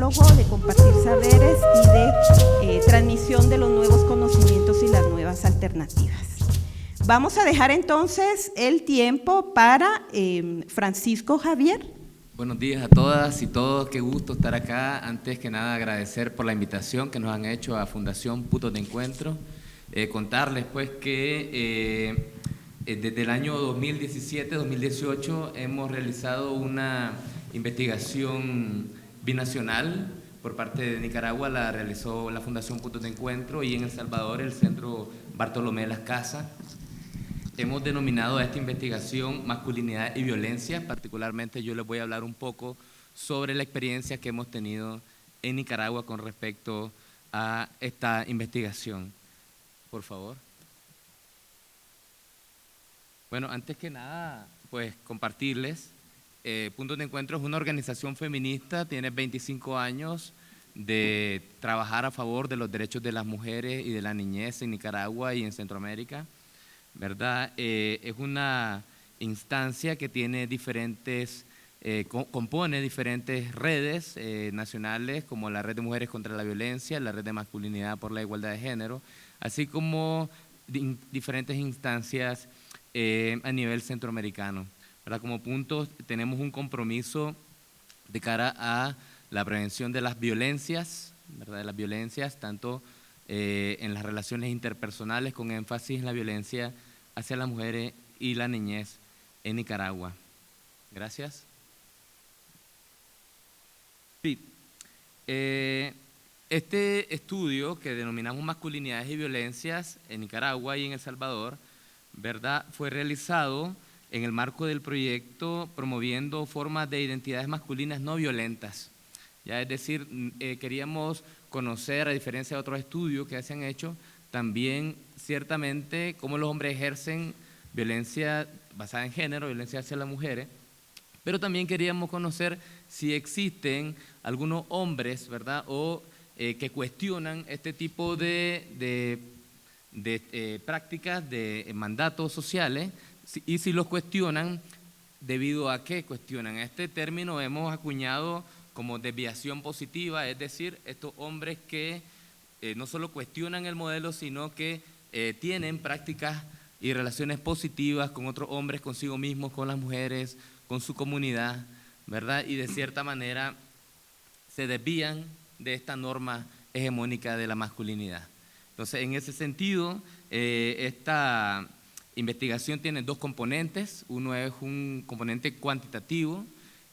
diálogo, de compartir saberes y de transmisión de los nuevos conocimientos y las nuevas alternativas. Vamos a dejar entonces el tiempo para Francisco Javier. Buenos días a todas y todos, qué gusto estar acá. Antes que nada agradecer por la invitación que nos han hecho a Fundación Puntos de Encuentro. Contarles pues que desde el año 2017-2018 hemos realizado una investigación binacional por parte de Nicaragua, la realizó la Fundación Puntos de Encuentro, y en El Salvador el Centro Bartolomé de las Casas. Hemos denominado a esta investigación Masculinidad y Violencia. Particularmente yo les voy a hablar un poco sobre la experiencia que hemos tenido en Nicaragua con respecto a esta investigación. Por favor. Bueno, antes que nada, pues compartirles, Puntos de Encuentro es una organización feminista, tiene 25 años de trabajar a favor de los derechos de las mujeres y de la niñez en Nicaragua y en Centroamérica, ¿verdad? Es una instancia que tiene diferentes, compone diferentes redes nacionales, como la Red de Mujeres contra la Violencia, la Red de Masculinidad por la Igualdad de Género, así como diferentes instancias a nivel centroamericano, ¿verdad? Como puntos tenemos un compromiso de cara a la prevención de las violencias, ¿verdad? De las violencias, tanto en las relaciones interpersonales, con énfasis en la violencia hacia las mujeres y la niñez en Nicaragua. Gracias. Sí. Este estudio que denominamos Masculinidades y Violencias en Nicaragua y en El Salvador, ¿verdad?, fue realizado en el marco del proyecto Promoviendo Formas de Identidades Masculinas No Violentas. Ya, es decir, queríamos conocer, a diferencia de otros estudios que se han hecho, también ciertamente cómo los hombres ejercen violencia basada en género, violencia hacia las mujeres, pero también queríamos conocer si existen algunos hombres, ¿verdad?, o que cuestionan este tipo de prácticas, de mandatos sociales, y si los cuestionan, ¿debido a qué cuestionan? Este término hemos acuñado como desviación positiva, es decir, estos hombres que no solo cuestionan el modelo, sino que tienen prácticas y relaciones positivas con otros hombres, consigo mismos, con las mujeres, con su comunidad, ¿verdad? Y de cierta manera se desvían de esta norma hegemónica de la masculinidad. Entonces, en ese sentido, esta investigación tiene dos componentes. Uno es un componente cuantitativo.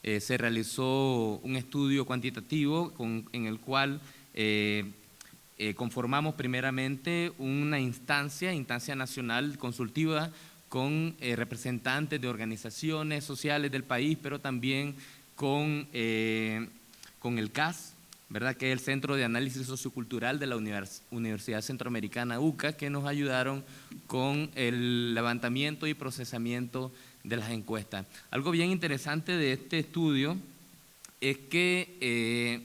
Se realizó un estudio cuantitativo en el cual conformamos primeramente una instancia nacional consultiva con representantes de organizaciones sociales del país, pero también con el CAS, ¿verdad?, que es el Centro de Análisis Sociocultural de la Universidad Centroamericana UCA, que nos ayudaron con el levantamiento y procesamiento de las encuestas. Algo bien interesante de este estudio es que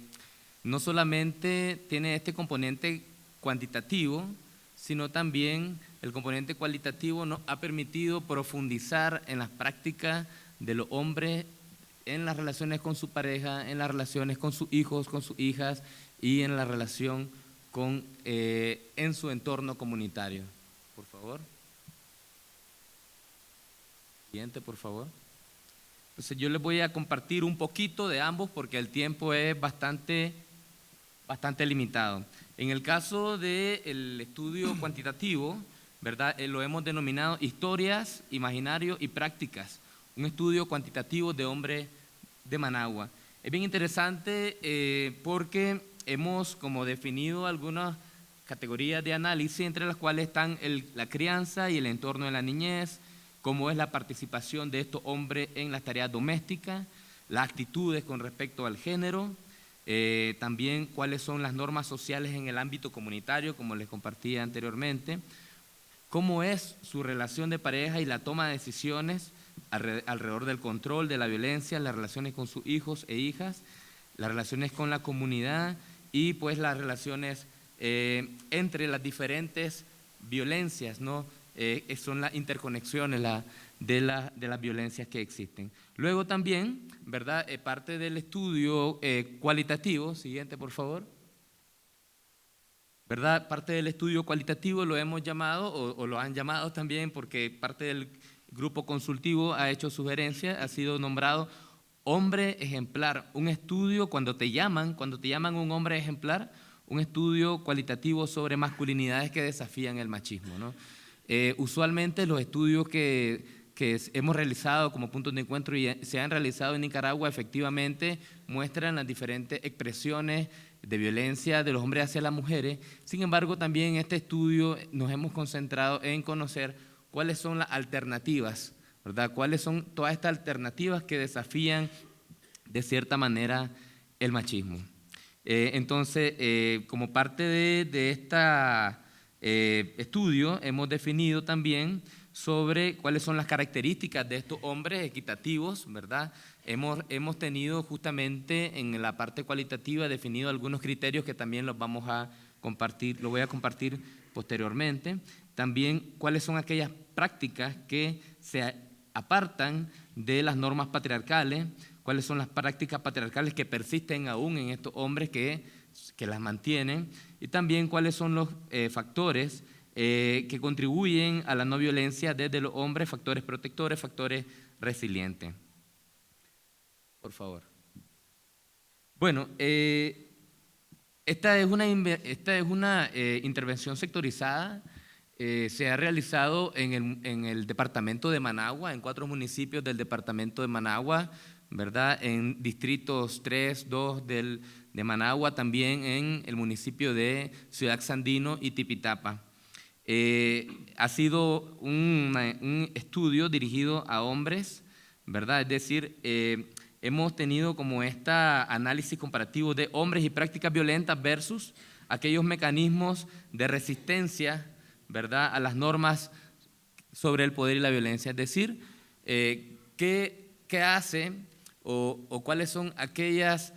no solamente tiene este componente cuantitativo, sino también el componente cualitativo nos ha permitido profundizar en las prácticas de los hombres en las relaciones con su pareja, en las relaciones con sus hijos, con sus hijas y en la relación en su entorno comunitario. Por favor. Siguiente, por favor. Entonces yo les voy a compartir un poquito de ambos porque el tiempo es bastante limitado. En el caso del estudio cuantitativo, ¿verdad?, lo hemos denominado Historias, Imaginarios y Prácticas, un estudio cuantitativo de hombres de Managua. Es bien interesante porque hemos como definido algunas categorías de análisis, entre las cuales están la crianza y el entorno de la niñez, cómo es la participación de estos hombres en las tareas domésticas, las actitudes con respecto al género, también cuáles son las normas sociales en el ámbito comunitario, como les compartí anteriormente, cómo es su relación de pareja y la toma de decisiones alrededor del control de la violencia, las relaciones con sus hijos e hijas, las relaciones con la comunidad y pues las relaciones entre las diferentes violencias, ¿no?, son las interconexiones de las violencias que existen. Luego también, ¿verdad? Parte del estudio cualitativo, siguiente por favor, ¿verdad? Parte del estudio cualitativo lo hemos llamado, o lo han llamado también, porque parte del grupo consultivo ha hecho sugerencias, ha sido nombrado hombre ejemplar, un estudio cuando te llaman un hombre ejemplar, un estudio cualitativo sobre masculinidades que desafían el machismo, ¿no? Usualmente los estudios que hemos realizado como puntos de encuentro y se han realizado en Nicaragua efectivamente muestran las diferentes expresiones de violencia de los hombres hacia las mujeres. Sin embargo, también en este estudio nos hemos concentrado en conocer cuáles son las alternativas, ¿verdad? Cuáles son todas estas alternativas que desafían de cierta manera el machismo. Entonces, como parte de este estudio, hemos definido también sobre cuáles son las características de estos hombres equitativos, ¿verdad? Hemos tenido justamente en la parte cualitativa definido algunos criterios que también los vamos a compartir, lo voy a compartir posteriormente. También cuáles son aquellas prácticas que se apartan de las normas patriarcales, cuáles son las prácticas patriarcales que persisten aún en estos hombres que las mantienen, y también cuáles son los factores que contribuyen a la no violencia desde los hombres, factores protectores, factores resilientes. Por favor. Bueno, esta es una intervención sectorizada. Se ha realizado en el departamento de Managua, en 4 municipios del departamento de Managua, ¿verdad? En distritos 3, 2 de Managua, también en el municipio de Ciudad Sandino y Tipitapa. Ha sido un estudio dirigido a hombres, ¿verdad? Es decir, hemos tenido como análisis comparativo de hombres y prácticas violentas versus aquellos mecanismos de resistencia, ¿verdad?, a las normas sobre el poder y la violencia. Es decir, ¿qué hace o cuáles son aquellas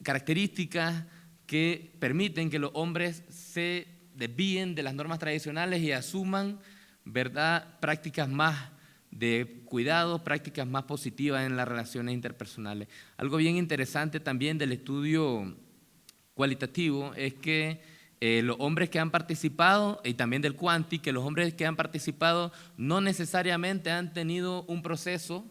características que permiten que los hombres se desvíen de las normas tradicionales y asuman, ¿verdad?, prácticas más de cuidado, prácticas más positivas en las relaciones interpersonales? Algo bien interesante también del estudio cualitativo es que los hombres que han participado, y también del Cuanti, que los hombres que han participado no necesariamente han tenido un proceso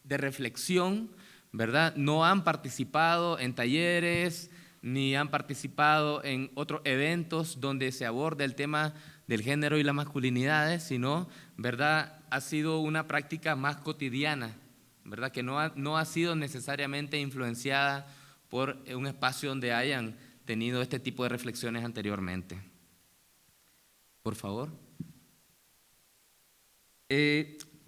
de reflexión, ¿verdad? No han participado en talleres, ni han participado en otros eventos donde se aborda el tema del género y las masculinidades, sino, ¿verdad?, ha sido una práctica más cotidiana, ¿verdad?, que no ha sido necesariamente influenciada por un espacio donde hayan tenido este tipo de reflexiones anteriormente. Por favor.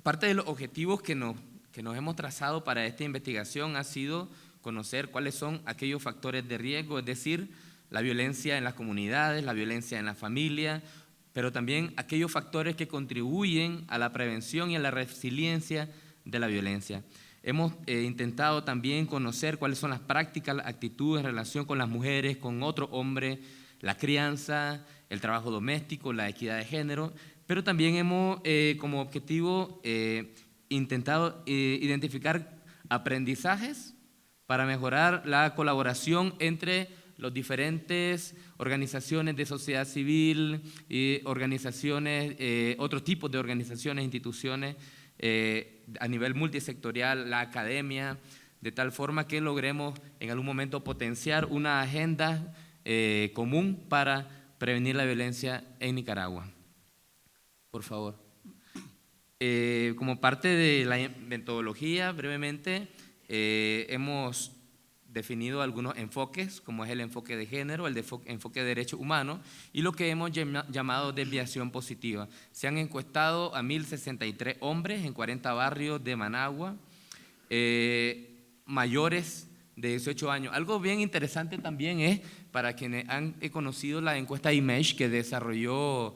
Parte de los objetivos que nos hemos trazado para esta investigación ha sido conocer cuáles son aquellos factores de riesgo, es decir, la violencia en las comunidades, la violencia en la familia, pero también aquellos factores que contribuyen a la prevención y a la resiliencia de la violencia. Hemos intentado también conocer cuáles son las prácticas, las actitudes en relación con las mujeres, con otros hombres, la crianza, el trabajo doméstico, la equidad de género, pero también hemos como objetivo intentado identificar aprendizajes para mejorar la colaboración entre las diferentes organizaciones de sociedad civil y organizaciones, otros tipos de organizaciones, instituciones, a nivel multisectorial, la academia, de tal forma que logremos en algún momento potenciar una agenda común para prevenir la violencia en Nicaragua. Por favor. Como parte de la metodología, brevemente, hemos definido algunos enfoques, como es el enfoque de género, el enfoque de derechos humanos y lo que hemos llamado desviación positiva. Se han encuestado a 1.063 hombres en 40 barrios de Managua, mayores de 18 años. Algo bien interesante también es, para quienes han conocido la encuesta Image que desarrolló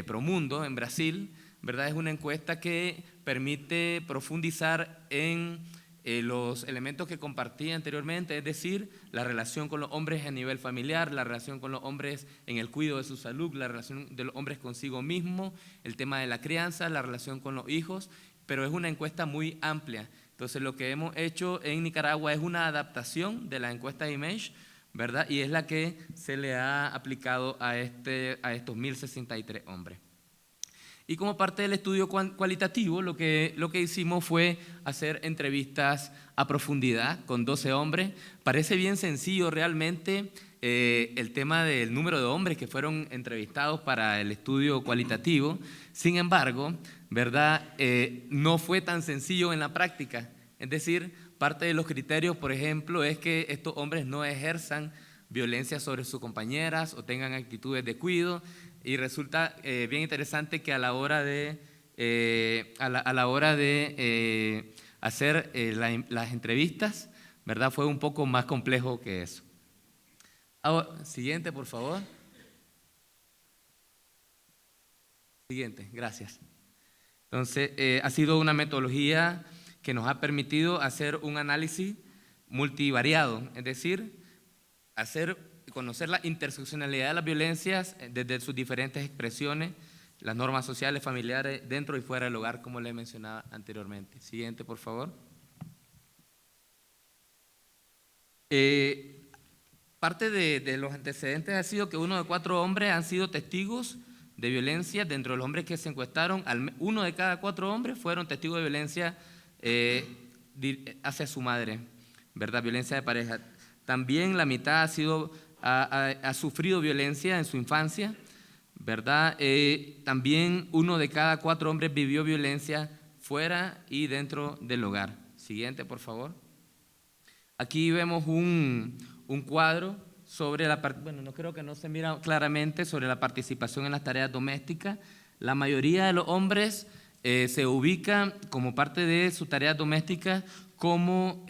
Promundo en Brasil, ¿verdad? Es una encuesta que permite profundizar en los elementos que compartí anteriormente, es decir, la relación con los hombres a nivel familiar, la relación con los hombres en el cuidado de su salud, la relación de los hombres consigo mismo, el tema de la crianza, la relación con los hijos, pero es una encuesta muy amplia. Entonces, lo que hemos hecho en Nicaragua es una adaptación de la encuesta Image, ¿verdad? Y es la que se le ha aplicado a estos 1063 hombres. Y como parte del estudio cualitativo, lo que hicimos fue hacer entrevistas a profundidad con 12 hombres. Parece bien sencillo realmente el tema del número de hombres que fueron entrevistados para el estudio cualitativo. Sin embargo, ¿verdad? No fue tan sencillo en la práctica. Es decir, parte de los criterios, por ejemplo, es que estos hombres no ejerzan violencia sobre sus compañeras o tengan actitudes de cuidado. Y resulta bien interesante que a la hora de hacer las entrevistas, ¿verdad? Fue un poco más complejo que eso. Ahora, siguiente, por favor. Siguiente, gracias. Entonces, ha sido una metodología que nos ha permitido hacer un análisis multivariado, es decir, conocer la interseccionalidad de las violencias desde sus diferentes expresiones, las normas sociales, familiares, dentro y fuera del hogar, como les mencionaba anteriormente. Siguiente, por favor. Parte de los antecedentes ha sido que 1 de 4 hombres han sido testigos de violencia. Dentro de los hombres que se encuestaron, 1 de cada 4 hombres fueron testigos de violencia hacia su madre, ¿verdad? Violencia de pareja. También la mitad ha sufrido violencia en su infancia, ¿verdad? También 1 de cada 4 hombres vivió violencia fuera y dentro del hogar. Siguiente, por favor. Aquí vemos un cuadro sobre no creo que no se mira claramente, sobre la participación en las tareas domésticas. La mayoría de los hombres se ubican como parte de sus tareas domésticas como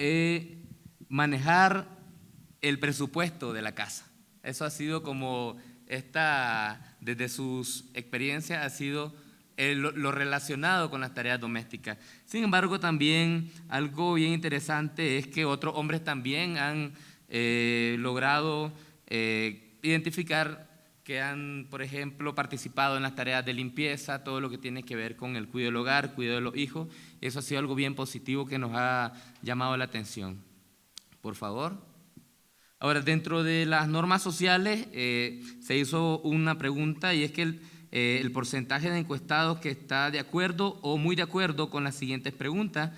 manejar el presupuesto de la casa. Eso ha sido como desde sus experiencias ha sido lo relacionado con las tareas domésticas. Sin embargo, también algo bien interesante es que otros hombres también han logrado identificar que han, por ejemplo, participado en las tareas de limpieza, todo lo que tiene que ver con el cuidado del hogar, cuidado de los hijos. Eso ha sido algo bien positivo que nos ha llamado la atención. Por favor. Ahora, dentro de las normas sociales se hizo una pregunta y es que el porcentaje de encuestados que está de acuerdo o muy de acuerdo con las siguientes preguntas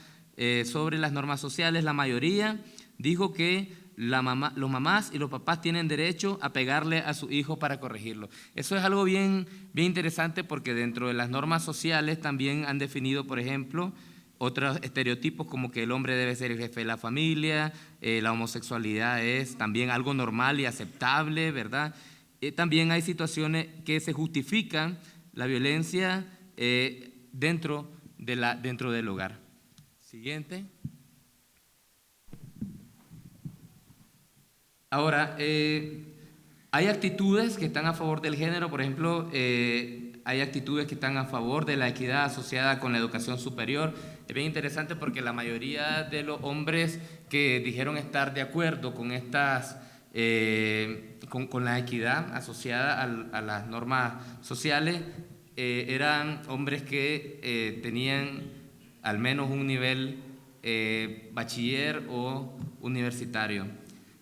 sobre las normas sociales, la mayoría dijo que los mamás y los papás tienen derecho a pegarle a su hijo para corregirlo. Eso es algo bien interesante porque dentro de las normas sociales también han definido, por ejemplo, otros estereotipos como que el hombre debe ser el jefe de la familia, la homosexualidad es también algo normal y aceptable, ¿verdad? También hay situaciones que se justifican la violencia dentro del hogar. Siguiente. Ahora, hay actitudes que están a favor del género, por ejemplo, hay actitudes que están a favor de la equidad asociada con la educación superior. Es bien interesante porque la mayoría de los hombres que dijeron estar de acuerdo con con la equidad asociada a las normas sociales eran hombres que tenían al menos un nivel bachiller o universitario.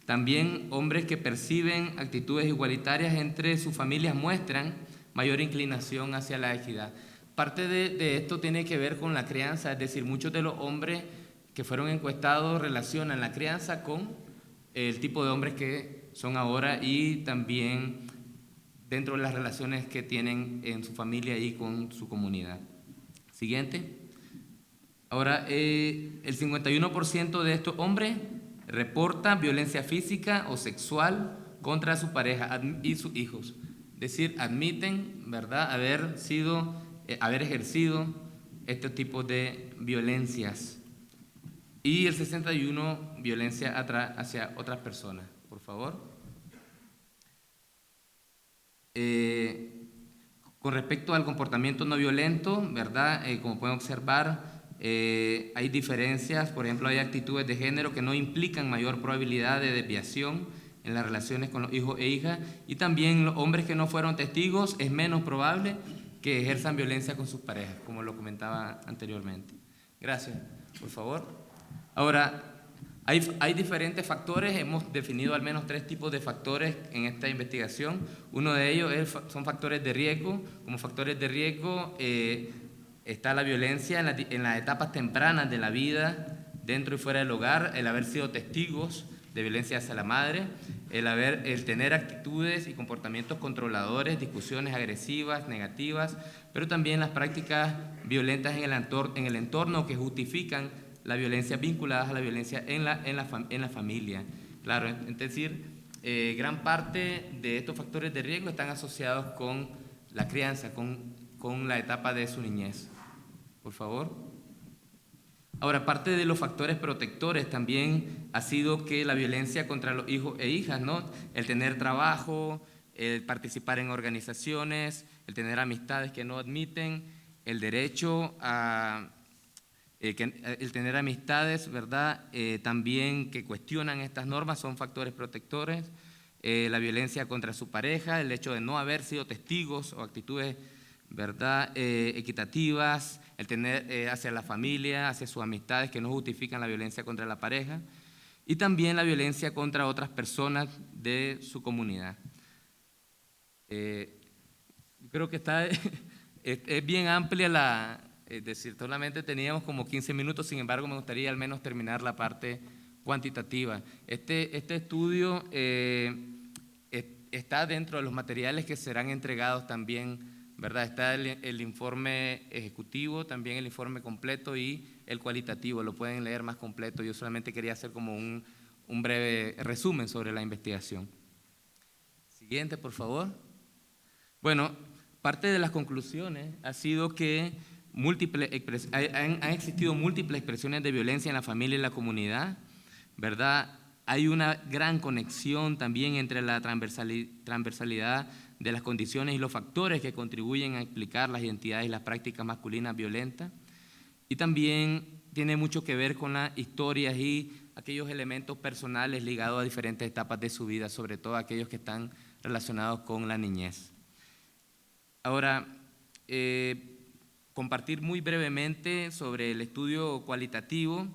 También hombres que perciben actitudes igualitarias entre sus familias muestran mayor inclinación hacia la equidad. Parte de esto tiene que ver con la crianza, es decir, muchos de los hombres que fueron encuestados relacionan la crianza con el tipo de hombres que son ahora y también dentro de las relaciones que tienen en su familia y con su comunidad. Siguiente. Ahora, el 51% de estos hombres reporta violencia física o sexual contra su pareja y sus hijos. Es decir, admiten, ¿verdad?, haber ejercido este tipo de violencias. Y el 61% violencia hacia otras personas. Por favor. Con respecto al comportamiento no violento, ¿verdad? Como pueden observar, Hay diferencias, por ejemplo, hay actitudes de género que no implican mayor probabilidad de desviación en las relaciones con los hijos e hijas, y también los hombres que no fueron testigos es menos probable que ejerzan violencia con sus parejas, como lo comentaba anteriormente. Gracias, por favor. Ahora, hay diferentes factores, hemos definido al menos 3 tipos de factores en esta investigación. Uno de ellos son factores de riesgo. Como factores de riesgo está la violencia en las etapas tempranas de la vida, dentro y fuera del hogar, el haber sido testigos de violencia hacia la madre, el tener actitudes y comportamientos controladores, discusiones agresivas, negativas, pero también las prácticas violentas en el entorno que justifican la violencia vinculadas a la violencia en la familia. Claro, es decir, gran parte de estos factores de riesgo están asociados con la crianza, con la etapa de su niñez. Por favor. Ahora, parte de los factores protectores también ha sido que la violencia contra los hijos e hijas, ¿no? El tener trabajo, el participar en organizaciones, el tener amistades que no admiten, el derecho a... el tener amistades, ¿verdad? También que cuestionan estas normas son factores protectores. La violencia contra su pareja, el hecho de no haber sido testigos o actitudes, ¿verdad? Equitativas, el tener hacia la familia, hacia sus amistades que no justifican la violencia contra la pareja, y también la violencia contra otras personas de su comunidad. Creo que es bien amplia es decir, solamente teníamos como 15 minutos, sin embargo me gustaría al menos terminar la parte cuantitativa. Este estudio está dentro de los materiales que serán entregados también, ¿verdad? Está el informe ejecutivo, también el informe completo y el cualitativo, lo pueden leer más completo. Yo solamente quería hacer como un breve resumen sobre la investigación. Siguiente, por favor. Bueno, parte de las conclusiones ha sido que han existido múltiples expresiones de violencia en la familia y la comunidad, ¿verdad? Hay una gran conexión también entre la transversalidad de las condiciones y los factores que contribuyen a explicar las identidades y las prácticas masculinas violentas, y también tiene mucho que ver con las historias y aquellos elementos personales ligados a diferentes etapas de su vida, sobre todo aquellos que están relacionados con la niñez. Ahora, compartir muy brevemente sobre el estudio cualitativo.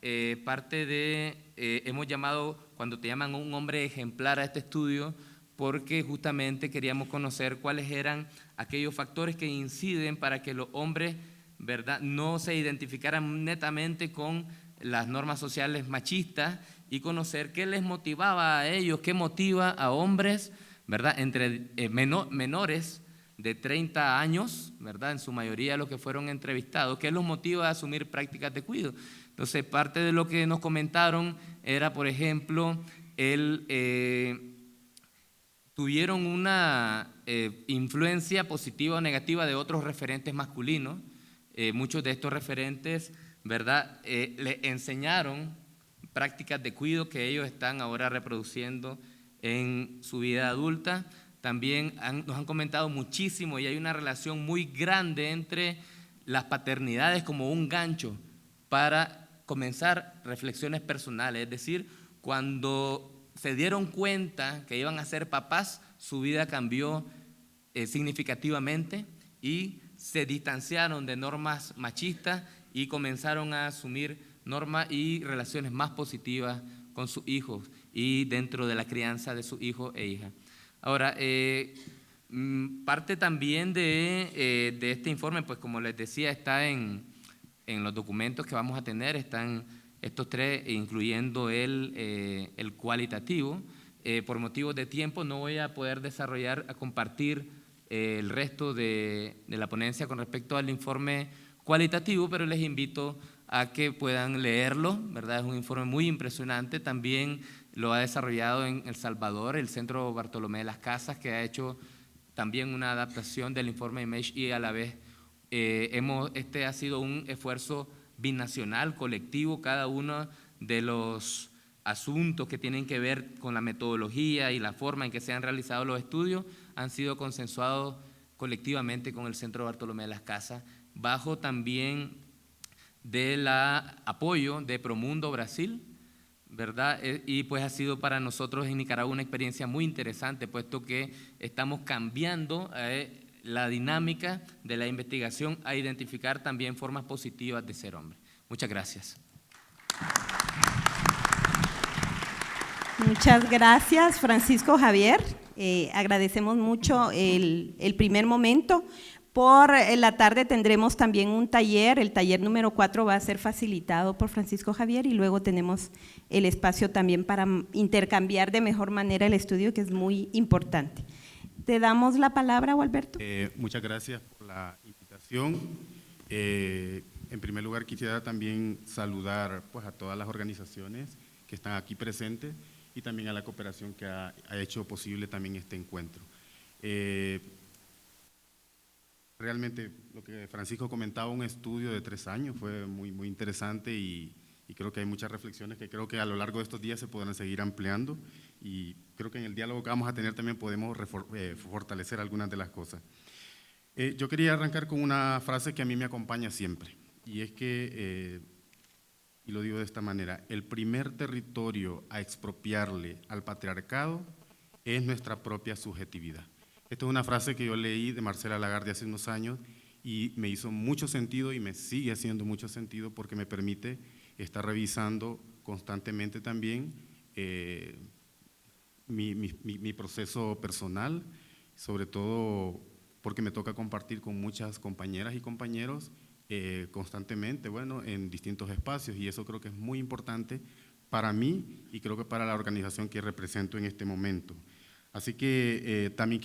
Hemos llamado, cuando te llaman un hombre ejemplar a este estudio, porque justamente queríamos conocer cuáles eran aquellos factores que inciden para que los hombres, ¿verdad?, no se identificaran netamente con las normas sociales machistas, y conocer qué les motivaba a ellos, qué motiva a hombres, ¿verdad?, entre menores de 30 años, ¿verdad?, en su mayoría los que fueron entrevistados, qué los motiva a asumir prácticas de cuidado. Entonces, parte de lo que nos comentaron era, por ejemplo, tuvieron una influencia positiva o negativa de otros referentes masculinos. Muchos de estos referentes, ¿verdad?, les enseñaron prácticas de cuidado que ellos están ahora reproduciendo en su vida adulta. También nos han comentado muchísimo, y hay una relación muy grande entre las paternidades como un gancho para comenzar reflexiones personales. Es decir, cuando se dieron cuenta que iban a ser papás, su vida cambió significativamente, y se distanciaron de normas machistas y comenzaron a asumir normas y relaciones más positivas con sus hijos y dentro de la crianza de sus hijos e hijas. Ahora, parte también de este informe, pues como les decía, está en los documentos que vamos a tener, están estos 3, incluyendo el cualitativo. Por motivos de tiempo no voy a poder compartir el resto de la ponencia con respecto al informe cualitativo, pero les invito a que puedan leerlo, ¿verdad? Es un informe muy impresionante. También lo ha desarrollado en El Salvador, el Centro Bartolomé de las Casas, que ha hecho también una adaptación del informe IMAGE, y a la vez este ha sido un esfuerzo binacional, colectivo. Cada uno de los asuntos que tienen que ver con la metodología y la forma en que se han realizado los estudios han sido consensuados colectivamente con el Centro Bartolomé de las Casas, bajo también del apoyo de Promundo Brasil, ¿verdad? Y pues ha sido para nosotros en Nicaragua una experiencia muy interesante, puesto que estamos cambiando la dinámica de la investigación a identificar también formas positivas de ser hombre. Muchas gracias. Muchas gracias, Francisco Javier. Agradecemos mucho el primer momento. Por la tarde tendremos también un taller, el taller número 4 va a ser facilitado por Francisco Javier y luego tenemos el espacio también para intercambiar de mejor manera el estudio, que es muy importante. Te damos la palabra, Gualberto. Muchas gracias por la invitación. En primer lugar, quisiera también saludar pues, a todas las organizaciones que están aquí presentes y también a la cooperación que ha hecho posible también este encuentro. Realmente lo que Francisco comentaba, un estudio de 3 años, fue muy interesante y creo que hay muchas reflexiones que creo que a lo largo de estos días se podrán seguir ampliando y creo que en el diálogo que vamos a tener también podemos fortalecer algunas de las cosas. Yo quería arrancar con una frase que a mí me acompaña siempre y es que, y lo digo de esta manera, el primer territorio a expropiarle al patriarcado es nuestra propia subjetividad. Esta es una frase que yo leí de Marcela Lagarde hace unos años y me hizo mucho sentido y me sigue haciendo mucho sentido porque me permite estar revisando constantemente también mi proceso personal, sobre todo porque me toca compartir con muchas compañeras y compañeros constantemente, bueno, en distintos espacios y eso creo que es muy importante para mí y creo que para la organización que represento en este momento. Así que también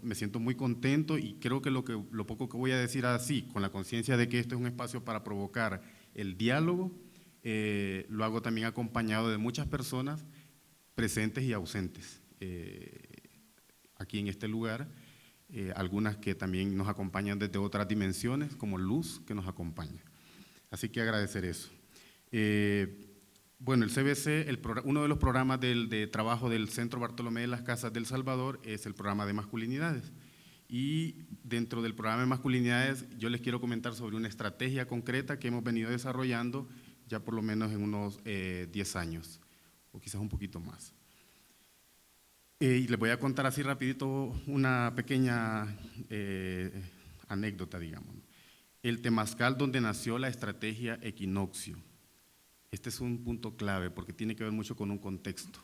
me siento muy contento y creo que lo poco que voy a decir así, con la conciencia de que esto es un espacio para provocar el diálogo, lo hago también acompañado de muchas personas presentes y ausentes aquí en este lugar, algunas que también nos acompañan desde otras dimensiones, como Luz, que nos acompaña. Así que agradecer eso. Bueno, el CBC, uno de los programas de trabajo del Centro Bartolomé de las Casas del Salvador es el programa de masculinidades. Y dentro del programa de masculinidades yo les quiero comentar sobre una estrategia concreta que hemos venido desarrollando ya por lo menos en unos 10 años, o quizás un poquito más. Y les voy a contar así rapidito una pequeña anécdota, digamos. El temazcal donde nació la estrategia Equinoccio. Este es un punto clave porque tiene que ver mucho con un contexto.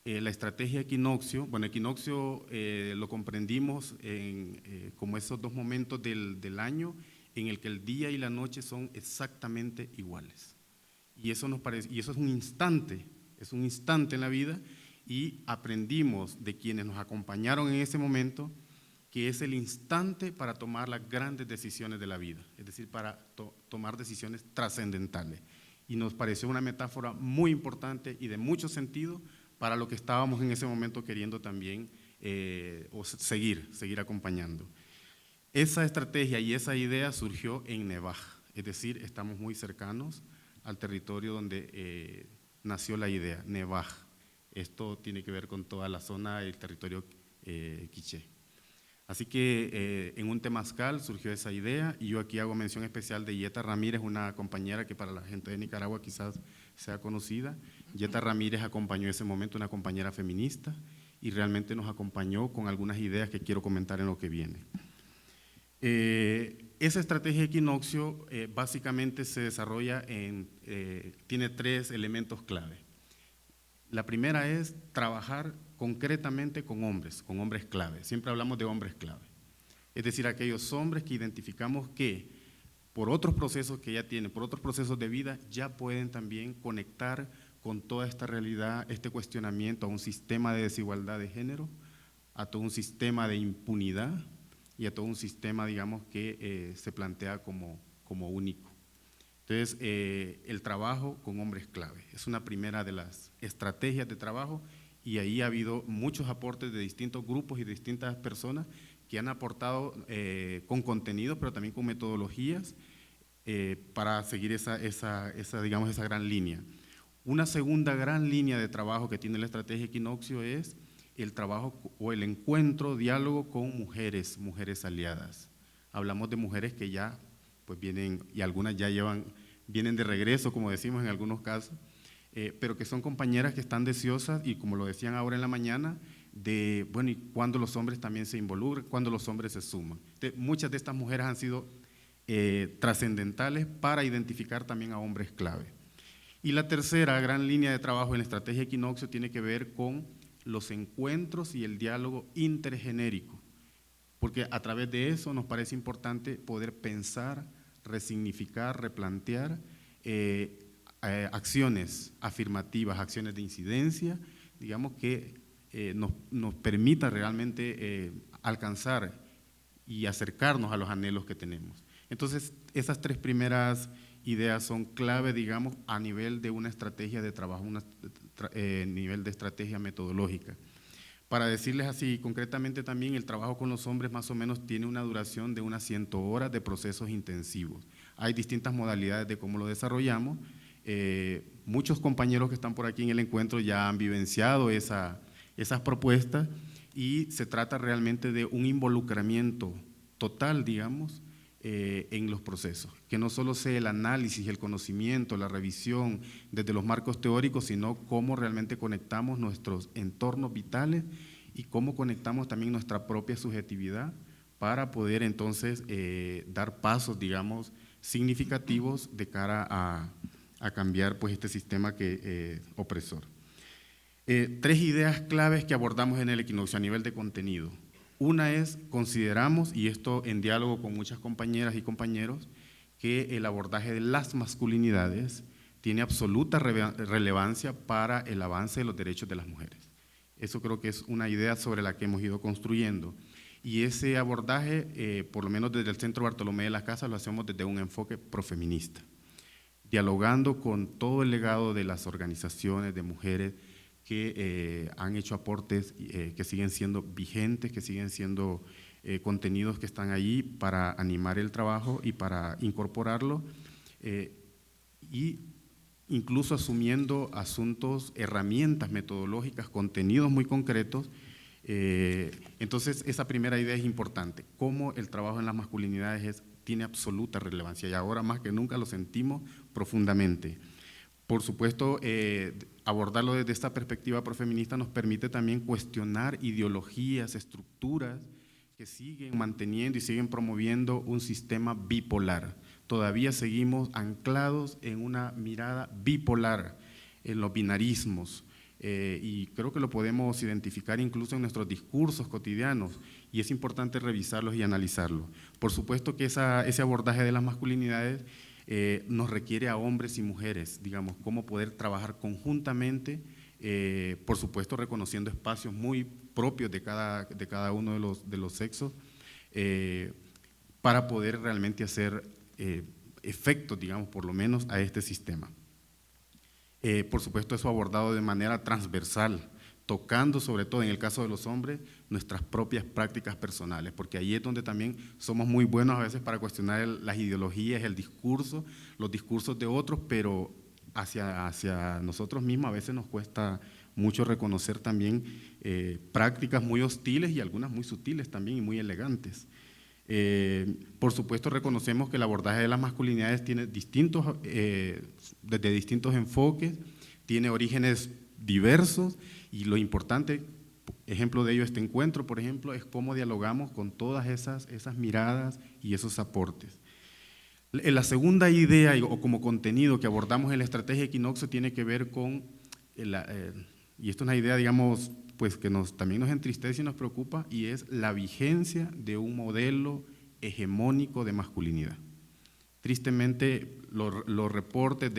La estrategia Equinoccio, bueno, Equinoccio lo comprendimos como esos 2 momentos del año en el que el día y la noche son exactamente iguales. Y eso nos parece, y eso es un instante en la vida y aprendimos de quienes nos acompañaron en ese momento que es el instante para tomar las grandes decisiones de la vida, es decir, para tomar decisiones trascendentales. Y nos pareció una metáfora muy importante y de mucho sentido para lo que estábamos en ese momento queriendo también seguir acompañando. Esa estrategia y esa idea surgió en Nevaj, es decir, estamos muy cercanos al territorio donde nació la idea, Nevaj. Esto tiene que ver con toda la zona del territorio quiché. Así que en un temazcal surgió esa idea y yo aquí hago mención especial de Yeta Ramírez, una compañera que para la gente de Nicaragua quizás sea conocida. Yeta Ramírez acompañó en ese momento, una compañera feminista y realmente nos acompañó con algunas ideas que quiero comentar en lo que viene. Esa estrategia Equinoccio básicamente se desarrolla tiene 3 elementos clave. La primera es trabajar concretamente con hombres clave. Siempre hablamos de hombres clave. Es decir, aquellos hombres que identificamos que por otros procesos que ya tienen, por otros procesos de vida, ya pueden también conectar con toda esta realidad, este cuestionamiento a un sistema de desigualdad de género, a todo un sistema de impunidad y a todo un sistema, digamos, que se plantea como único. Entonces, el trabajo con hombres clave es una primera de las estrategias de trabajo y ahí ha habido muchos aportes de distintos grupos y de distintas personas que han aportado con contenidos, pero también con metodologías para seguir esa gran línea. Una segunda gran línea de trabajo que tiene la estrategia Equinoccio es el trabajo o el encuentro, diálogo con mujeres aliadas. Hablamos de mujeres que ya pues vienen y algunas ya llevan vienen de regreso, como decimos en algunos casos, pero que son compañeras que están deseosas y como lo decían ahora en la mañana, de, bueno, y cuando los hombres también se involucran, cuando los hombres se suman. Muchas de estas mujeres han sido trascendentales para identificar también a hombres clave. Y la tercera gran línea de trabajo en la estrategia Equinoccio tiene que ver con los encuentros y el diálogo intergenérico, porque a través de eso nos parece importante poder pensar, resignificar, replantear acciones afirmativas, acciones de incidencia, digamos que nos permita realmente alcanzar y acercarnos a los anhelos que tenemos. Entonces, esas tres primeras ideas son clave, digamos, a nivel de una estrategia de trabajo, nivel de estrategia metodológica. Para decirles así, concretamente también el trabajo con los hombres más o menos tiene una duración de unas 100 horas de procesos intensivos. Hay distintas modalidades de cómo lo desarrollamos. Muchos compañeros que están por aquí en el encuentro ya han vivenciado esas propuestas y se trata realmente de un involucramiento total, digamos, en los procesos, que no solo sea el análisis, el conocimiento, la revisión desde los marcos teóricos, sino cómo realmente conectamos nuestros entornos vitales y cómo conectamos también nuestra propia subjetividad para poder entonces dar pasos, digamos, significativos de cara a cambiar pues este sistema opresor. Tres ideas claves que abordamos en el Equinoccio a nivel de contenido. Una es, consideramos, y esto en diálogo con muchas compañeras y compañeros, que el abordaje de las masculinidades tiene absoluta relevancia para el avance de los derechos de las mujeres. Eso creo que es una idea sobre la que hemos ido construyendo. Y ese abordaje, por lo menos desde el Centro Bartolomé de las Casas, lo hacemos desde un enfoque profeminista, dialogando con todo el legado de las organizaciones de mujeres que han hecho aportes que siguen siendo vigentes, que siguen siendo contenidos que están allí para animar el trabajo y para incorporarlo, y incluso asumiendo asuntos, herramientas metodológicas, contenidos muy concretos. Entonces, esa primera idea es importante, cómo el trabajo en las masculinidades tiene absoluta relevancia y ahora más que nunca lo sentimos profundamente. Por supuesto, abordarlo desde esta perspectiva profeminista nos permite también cuestionar ideologías, estructuras que siguen manteniendo y siguen promoviendo un sistema bipolar. Todavía seguimos anclados en una mirada bipolar, en los binarismos, y creo que lo podemos identificar incluso en nuestros discursos cotidianos, y es importante revisarlos y analizarlos. Por supuesto que ese abordaje de las masculinidades nos requiere a hombres y mujeres, digamos, cómo poder trabajar conjuntamente, por supuesto reconociendo espacios muy propios de cada uno de los sexos, para poder realmente hacer efectos, digamos, por lo menos a este sistema. Por supuesto, eso abordado de manera transversal, tocando sobre todo en el caso de los hombres nuestras propias prácticas personales, porque ahí es donde también somos muy buenos a veces para cuestionar las ideologías, el discurso, los discursos de otros, pero hacia nosotros mismos a veces nos cuesta mucho reconocer también prácticas muy hostiles y algunas muy sutiles también y muy elegantes. Por supuesto reconocemos que el abordaje de las masculinidades tiene desde distintos enfoques, tiene orígenes diversos y lo importante, ejemplo de ello este encuentro, por ejemplo, es cómo dialogamos con todas esas miradas y esos aportes. La segunda idea o como contenido que abordamos en la estrategia Equinoccio tiene que ver con, y esto es una idea, digamos, pues que también nos entristece y nos preocupa, y es la vigencia de un modelo hegemónico de masculinidad. Tristemente, los reportes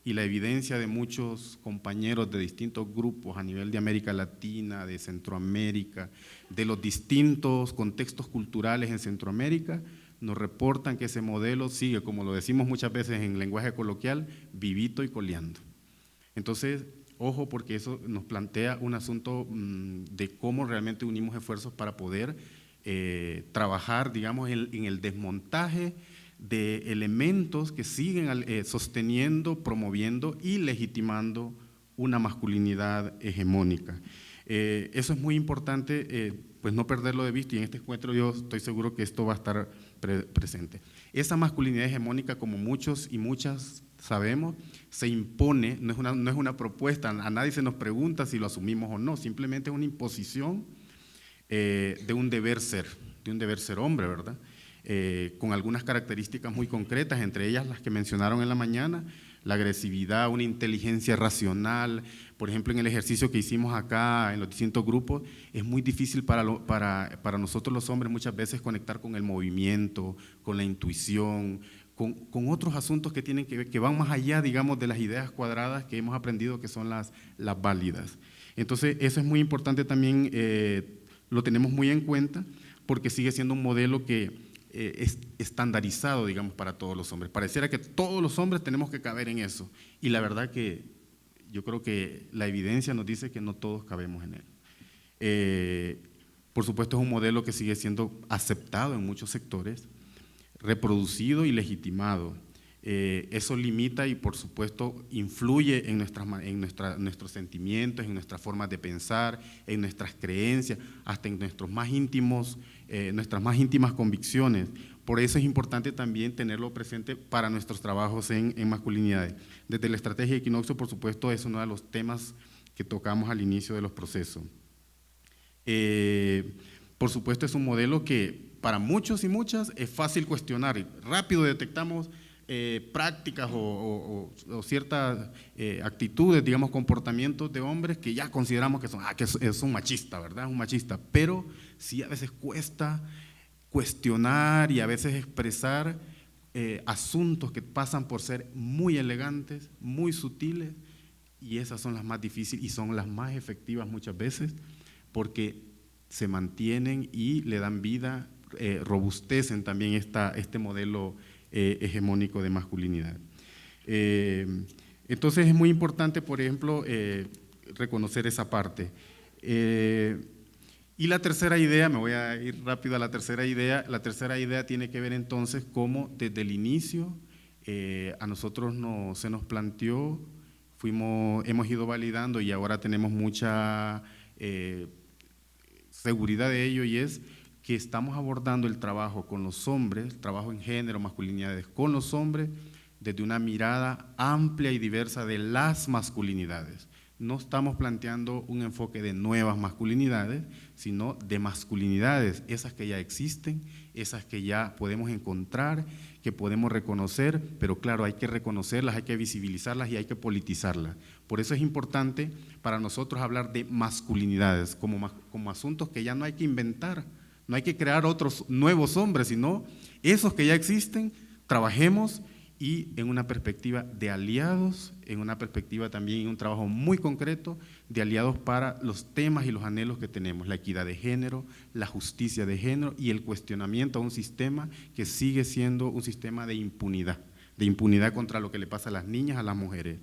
y la evidencia de muchos compañeros de distintos grupos a nivel de América Latina, de Centroamérica, de los distintos contextos culturales en Centroamérica, nos reportan que ese modelo sigue, como lo decimos muchas veces en lenguaje coloquial, vivito y coleando. Entonces, ojo, porque eso nos plantea un asunto de cómo realmente unimos esfuerzos para poder trabajar, digamos, en el desmontaje de elementos que siguen sosteniendo, promoviendo y legitimando una masculinidad hegemónica. Eso es muy importante, pues no perderlo de vista, y en este encuentro yo estoy seguro que esto va a estar presente. Esa masculinidad hegemónica, como muchos y muchas sabemos, se impone, no es una propuesta, a nadie se nos pregunta si lo asumimos o no, simplemente es una imposición de un deber ser hombre, ¿verdad? Con algunas características muy concretas, entre ellas las que mencionaron en la mañana, la agresividad, una inteligencia racional. Por ejemplo, en el ejercicio que hicimos acá en los distintos grupos, es muy difícil para nosotros los hombres muchas veces conectar con el movimiento, con la intuición, con otros asuntos que tienen que ver, que van más allá, digamos, de las ideas cuadradas que hemos aprendido que son las válidas. Entonces, eso es muy importante también, lo tenemos muy en cuenta, porque sigue siendo un modelo que es estandarizado, digamos, para todos los hombres. Pareciera que todos los hombres tenemos que caber en eso, y la verdad que yo creo que la evidencia nos dice que no todos cabemos en él. Por supuesto, es un modelo que sigue siendo aceptado en muchos sectores, reproducido y legitimado. Eso limita y, por supuesto, influye en nuestros sentimientos, en nuestras formas de pensar, en nuestras creencias, hasta en nuestras más íntimas convicciones. Por eso es importante también tenerlo presente para nuestros trabajos en masculinidades. Desde la estrategia de Equinoccio, por supuesto, es uno de los temas que tocamos al inicio de los procesos. Por supuesto, es un modelo que para muchos y muchas es fácil cuestionar, y rápido detectamos prácticas o ciertas actitudes, digamos, comportamientos de hombres que ya consideramos que es un machista, ¿verdad? Es un machista, pero sí a veces cuesta cuestionar y a veces expresar asuntos que pasan por ser muy elegantes, muy sutiles, y esas son las más difíciles y son las más efectivas muchas veces, porque se mantienen y le dan vida, robustecen también este modelo hegemónico de masculinidad. Entonces es muy importante, por ejemplo, reconocer esa parte. Y la tercera idea, me voy a ir rápido a la tercera idea tiene que ver entonces cómo desde el inicio a nosotros se nos planteó, hemos ido validando y ahora tenemos mucha seguridad de ello, y es que estamos abordando el trabajo con los hombres, el trabajo en género, masculinidades con los hombres, desde una mirada amplia y diversa de las masculinidades. No estamos planteando un enfoque de nuevas masculinidades, sino de masculinidades, esas que ya existen, esas que ya podemos encontrar, que podemos reconocer, pero claro, hay que reconocerlas, hay que visibilizarlas y hay que politizarlas. Por eso es importante para nosotros hablar de masculinidades como asuntos que ya no hay que inventar, no hay que crear otros nuevos hombres, sino esos que ya existen, trabajemos, y en una perspectiva de aliados, en una perspectiva también, en un trabajo muy concreto, de aliados para los temas y los anhelos que tenemos, la equidad de género, la justicia de género y el cuestionamiento a un sistema que sigue siendo un sistema de impunidad contra lo que le pasa a las niñas, a las mujeres.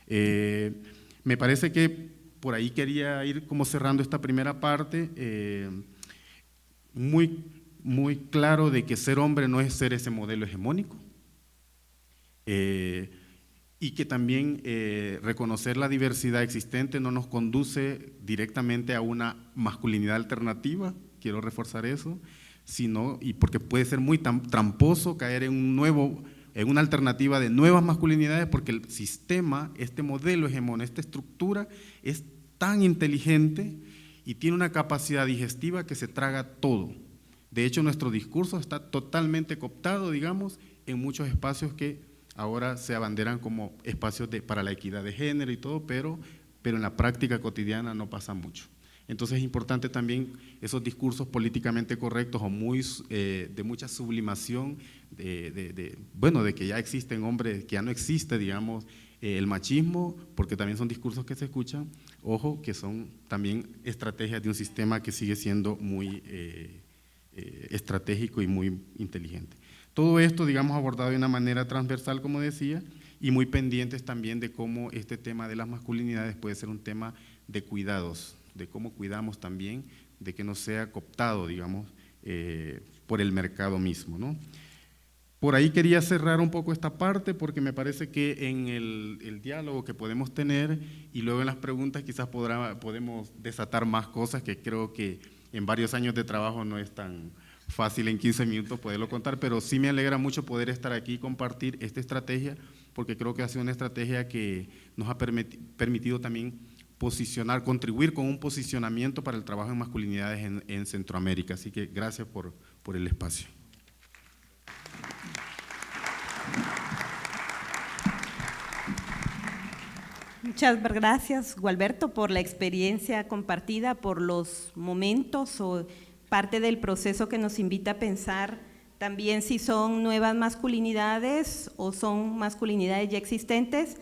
Me parece que por ahí quería ir como cerrando esta primera parte, muy claro de que ser hombre no es ser ese modelo hegemónico, y que también reconocer la diversidad existente no nos conduce directamente a una masculinidad alternativa, quiero reforzar eso, y porque puede ser muy tramposo caer en una alternativa de nuevas masculinidades, porque el sistema, este modelo hegemónico, esta estructura es tan inteligente y tiene una capacidad digestiva que se traga todo. De hecho, nuestro discurso está totalmente cooptado, digamos, en muchos espacios que ahora se abanderan como espacios para la equidad de género y todo, pero en la práctica cotidiana no pasa mucho. Entonces es importante también esos discursos políticamente correctos o de mucha sublimación, de que ya existen hombres, que ya no existe, digamos, el machismo, porque también son discursos que se escuchan, ojo, que son también estrategias de un sistema que sigue siendo muy estratégico y muy inteligente. Todo esto, digamos, abordado de una manera transversal, como decía, y muy pendientes también de cómo este tema de las masculinidades puede ser un tema de cuidados, de cómo cuidamos también, de que no sea cooptado, digamos, por el mercado mismo, ¿no? por ahí quería cerrar un poco esta parte porque me parece que en el diálogo que podemos tener y luego en las preguntas quizás podemos desatar más cosas que creo que en varios años de trabajo no es tan fácil en 15 minutos poderlo contar, pero sí me alegra mucho poder estar aquí y compartir esta estrategia porque creo que ha sido una estrategia que nos ha permitido también posicionar, contribuir con un posicionamiento para el trabajo en masculinidades en Centroamérica. Así que gracias por el espacio. Muchas gracias, Gualberto, por la experiencia compartida, por los momentos o parte del proceso que nos invita a pensar también si son nuevas masculinidades o son masculinidades ya existentes,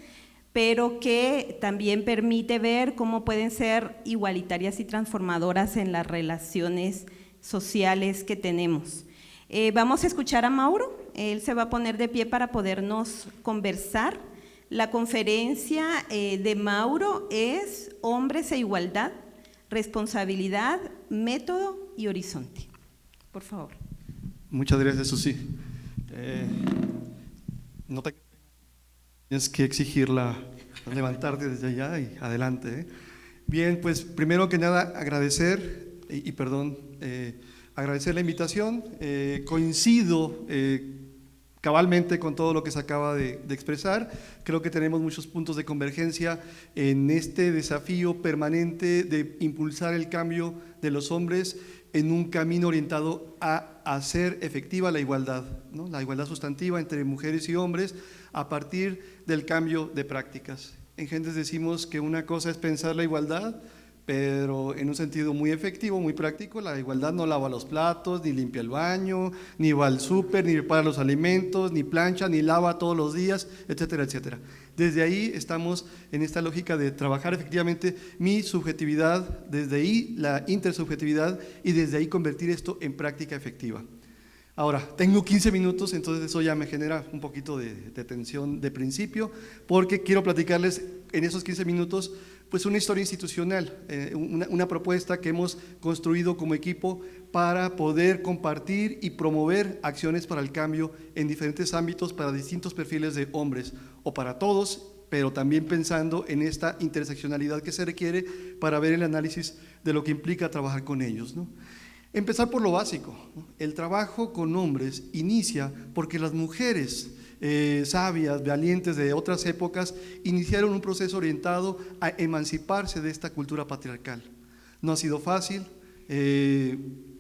pero que también permite ver cómo pueden ser igualitarias y transformadoras en las relaciones sociales que tenemos. Vamos a escuchar a Mauro, él se va a poner de pie para podernos conversar. La conferencia de Mauro es Hombres e Igualdad, Responsabilidad, Método y Horizonte. Por favor. Muchas gracias, Susi. No tienes que exigirla, levantarte desde allá y adelante. Bien, pues primero que nada agradecer, agradecer la invitación. Coincido cabalmente con todo lo que se acaba de expresar. Creo que tenemos muchos puntos de convergencia en este desafío permanente de impulsar el cambio de los hombres en un camino orientado a hacer efectiva la igualdad, ¿no? La igualdad sustantiva entre mujeres y hombres a partir del cambio de prácticas. En Gentes decimos que una cosa es pensar la igualdad, pero en un sentido muy efectivo, muy práctico. La igualdad no lava los platos, ni limpia el baño, ni va al súper, ni prepara los alimentos, ni plancha, ni lava todos los días, etcétera, etcétera. Desde ahí estamos en esta lógica de trabajar efectivamente mi subjetividad, desde ahí la intersubjetividad y desde ahí convertir esto en práctica efectiva. Ahora, tengo 15 minutos, entonces eso ya me genera un poquito de tensión de principio, porque quiero platicarles en esos 15 minutos pues una historia institucional, una propuesta que hemos construido como equipo para poder compartir y promover acciones para el cambio en diferentes ámbitos para distintos perfiles de hombres, o para todos, pero también pensando en esta interseccionalidad que se requiere para ver el análisis de lo que implica trabajar con ellos, ¿no? Empezar por lo básico, ¿no? El trabajo con hombres inicia porque las mujeres sabias, valientes de otras épocas, iniciaron un proceso orientado a emanciparse de esta cultura patriarcal. No ha sido fácil,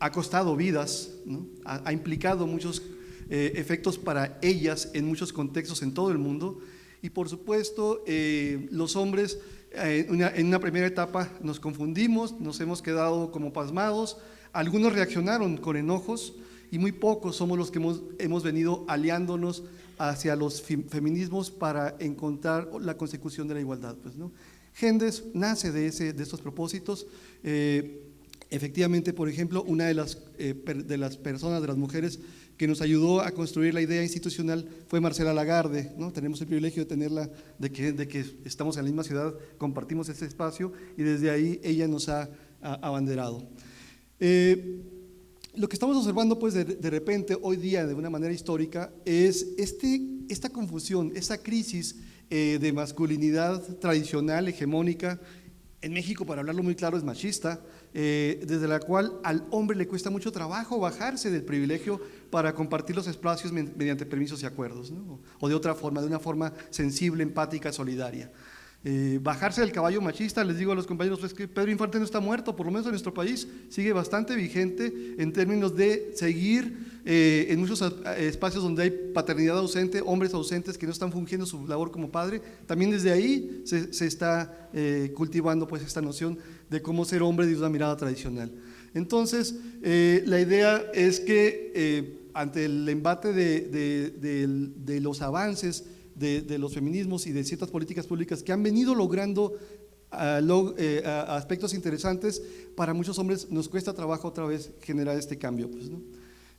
ha costado vidas, ¿no? Ha implicado muchos efectos para ellas en muchos contextos en todo el mundo y por supuesto los hombres en una primera etapa nos confundimos, nos hemos quedado como pasmados, algunos reaccionaron con enojos y muy pocos somos los que hemos venido aliándonos hacia los feminismos para encontrar la consecución de la igualdad, pues, ¿no? Gendes nace de estos propósitos. Efectivamente, por ejemplo, una de las personas, de las mujeres que nos ayudó a construir la idea institucional fue Marcela Lagarde, ¿no? Tenemos el privilegio de tenerla, de que estamos en la misma ciudad, compartimos ese espacio y desde ahí ella nos ha abanderado. Lo que estamos observando pues de repente hoy día de una manera histórica es esta confusión, esa crisis de masculinidad tradicional, hegemónica, en México, para hablarlo muy claro, es machista, desde la cual al hombre le cuesta mucho trabajo bajarse del privilegio para compartir los espacios mediante permisos y acuerdos, ¿no? O de otra forma, de una forma sensible, empática, solidaria. Bajarse del caballo machista, les digo a los compañeros, pues que Pedro Infante no está muerto, por lo menos en nuestro país sigue bastante vigente en términos de seguir en muchos espacios donde hay paternidad ausente, hombres ausentes que no están fungiendo su labor como padre. También desde ahí se está cultivando pues esta noción de cómo ser hombre desde una mirada tradicional. Entonces la idea es que ante el embate de los avances de los feminismos y de ciertas políticas públicas que han venido logrando aspectos interesantes, para muchos hombres nos cuesta trabajo otra vez generar este cambio, pues, ¿no?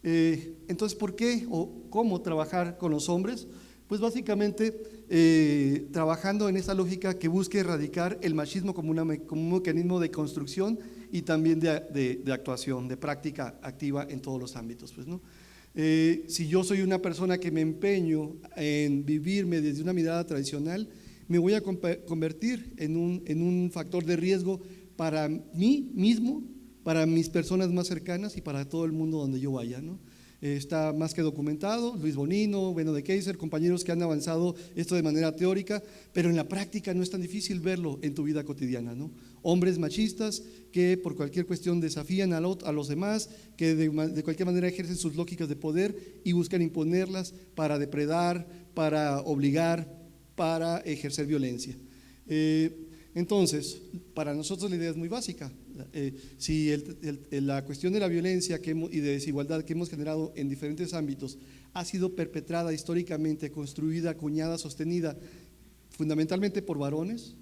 Entonces, ¿por qué o cómo trabajar con los hombres? Pues básicamente trabajando en esa lógica que busque erradicar el machismo como un mecanismo de construcción y también de actuación, de práctica activa en todos los ámbitos, pues, ¿no? Si yo soy una persona que me empeño en vivirme desde una mirada tradicional, me voy a convertir en un factor de riesgo para mí mismo, para mis personas más cercanas y para todo el mundo donde yo vaya, ¿no? Está más que documentado, Luis Bonino, Beno de Keyser, compañeros que han avanzado esto de manera teórica, pero en la práctica no es tan difícil verlo en tu vida cotidiana, ¿no? Hombres machistas que por cualquier cuestión desafían a los demás, que de cualquier manera ejercen sus lógicas de poder y buscan imponerlas para depredar, para obligar, para ejercer violencia. Entonces, para nosotros la idea es muy básica. Si la cuestión de la violencia y de desigualdad que hemos generado en diferentes ámbitos ha sido perpetrada históricamente, construida, acuñada, sostenida fundamentalmente por varones,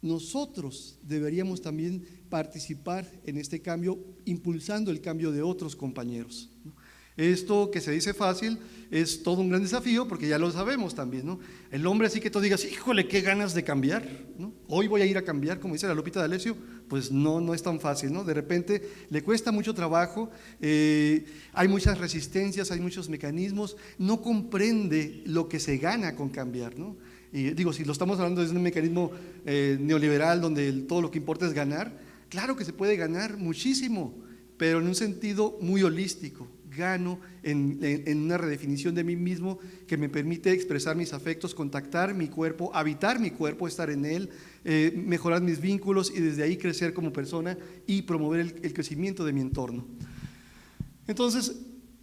nosotros deberíamos también participar en este cambio, impulsando el cambio de otros compañeros, ¿no? Esto que se dice fácil es todo un gran desafío porque ya lo sabemos también, ¿no? El hombre así que tú digas, híjole, qué ganas de cambiar, ¿no? Hoy voy a ir a cambiar, como dice la Lupita D'Alessio, pues no es tan fácil, ¿no? De repente le cuesta mucho trabajo, hay muchas resistencias, hay muchos mecanismos, no comprende lo que se gana con cambiar, ¿no? Y digo, si lo estamos hablando desde un mecanismo neoliberal donde todo lo que importa es ganar, claro que se puede ganar muchísimo, pero en un sentido muy holístico. Gano en una redefinición de mí mismo que me permite expresar mis afectos, contactar mi cuerpo, habitar mi cuerpo, estar en él, mejorar mis vínculos y desde ahí crecer como persona y promover el crecimiento de mi entorno. Entonces,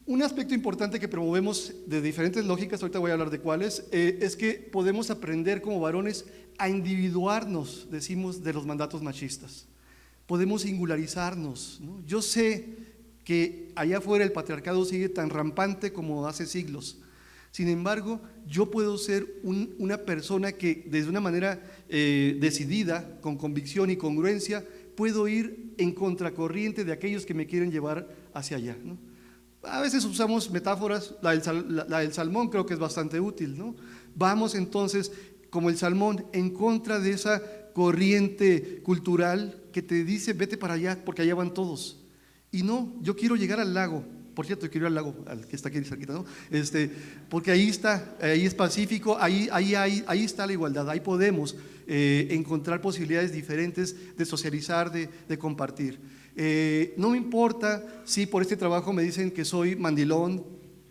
un aspecto importante que promovemos de diferentes lógicas, ahorita voy a hablar de cuáles, es que podemos aprender como varones a individuarnos, decimos, de los mandatos machistas. Podemos singularizarnos, ¿no? Yo sé que allá afuera el patriarcado sigue tan rampante como hace siglos. Sin embargo, yo puedo ser una persona que desde una manera decidida, con convicción y congruencia, puedo ir en contracorriente de aquellos que me quieren llevar hacia allá, ¿no? A veces usamos metáforas, la del salmón creo que es bastante útil, ¿no? Vamos entonces, como el salmón, en contra de esa corriente cultural que te dice vete para allá porque allá van todos. Y no, yo quiero llegar al lago. Por cierto, quiero ir al lago, al que está aquí cerquita, ¿no? Porque ahí está, ahí es pacífico, ahí está la igualdad, ahí podemos encontrar posibilidades diferentes de socializar, de compartir. No me importa si por este trabajo me dicen que soy mandilón.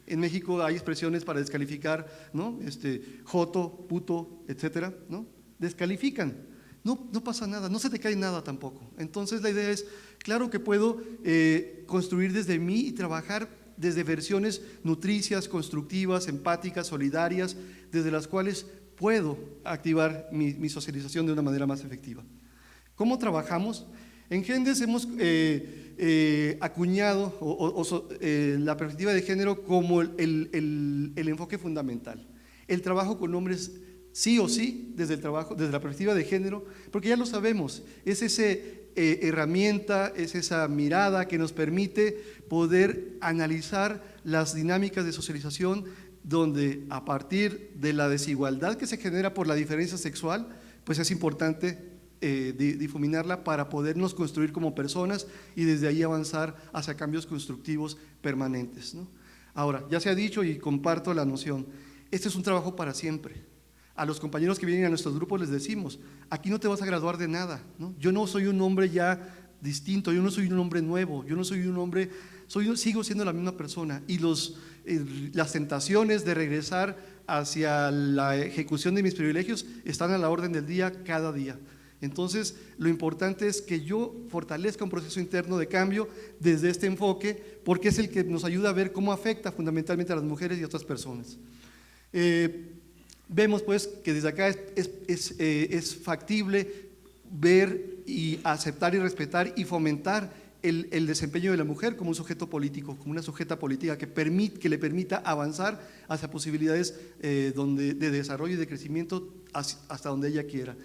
En México hay expresiones para descalificar, ¿no? Joto, puto, etcétera, ¿no? Descalifican. No pasa nada, no se te cae nada tampoco. Entonces la idea es, claro que puedo construir desde mí y trabajar desde versiones nutricias, constructivas, empáticas, solidarias, desde las cuales puedo activar mi socialización de una manera más efectiva. ¿Cómo trabajamos? En Gendes hemos acuñado la perspectiva de género como el enfoque fundamental. El trabajo con hombres sí o sí, desde la perspectiva de género, porque ya lo sabemos, es esa herramienta, es esa mirada que nos permite poder analizar las dinámicas de socialización donde a partir de la desigualdad que se genera por la diferencia sexual, pues es importante difuminarla para podernos construir como personas y desde ahí avanzar hacia cambios constructivos permanentes, ¿no? Ahora, ya se ha dicho y comparto la noción, este es un trabajo para siempre. A los compañeros que vienen a nuestros grupos les decimos, aquí no te vas a graduar de nada, ¿no? Yo no soy un hombre ya distinto, yo no soy un hombre nuevo, yo no soy un hombre, sigo siendo la misma persona y las tentaciones de regresar hacia la ejecución de mis privilegios están a la orden del día cada día. Entonces, lo importante es que yo fortalezca un proceso interno de cambio desde este enfoque, porque es el que nos ayuda a ver cómo afecta fundamentalmente a las mujeres y a otras personas. Vemos pues que desde acá es factible ver y aceptar y respetar y fomentar el desempeño de la mujer como un sujeto político, como una sujeta política que le permita avanzar hacia posibilidades de desarrollo y de crecimiento hasta donde ella quiera.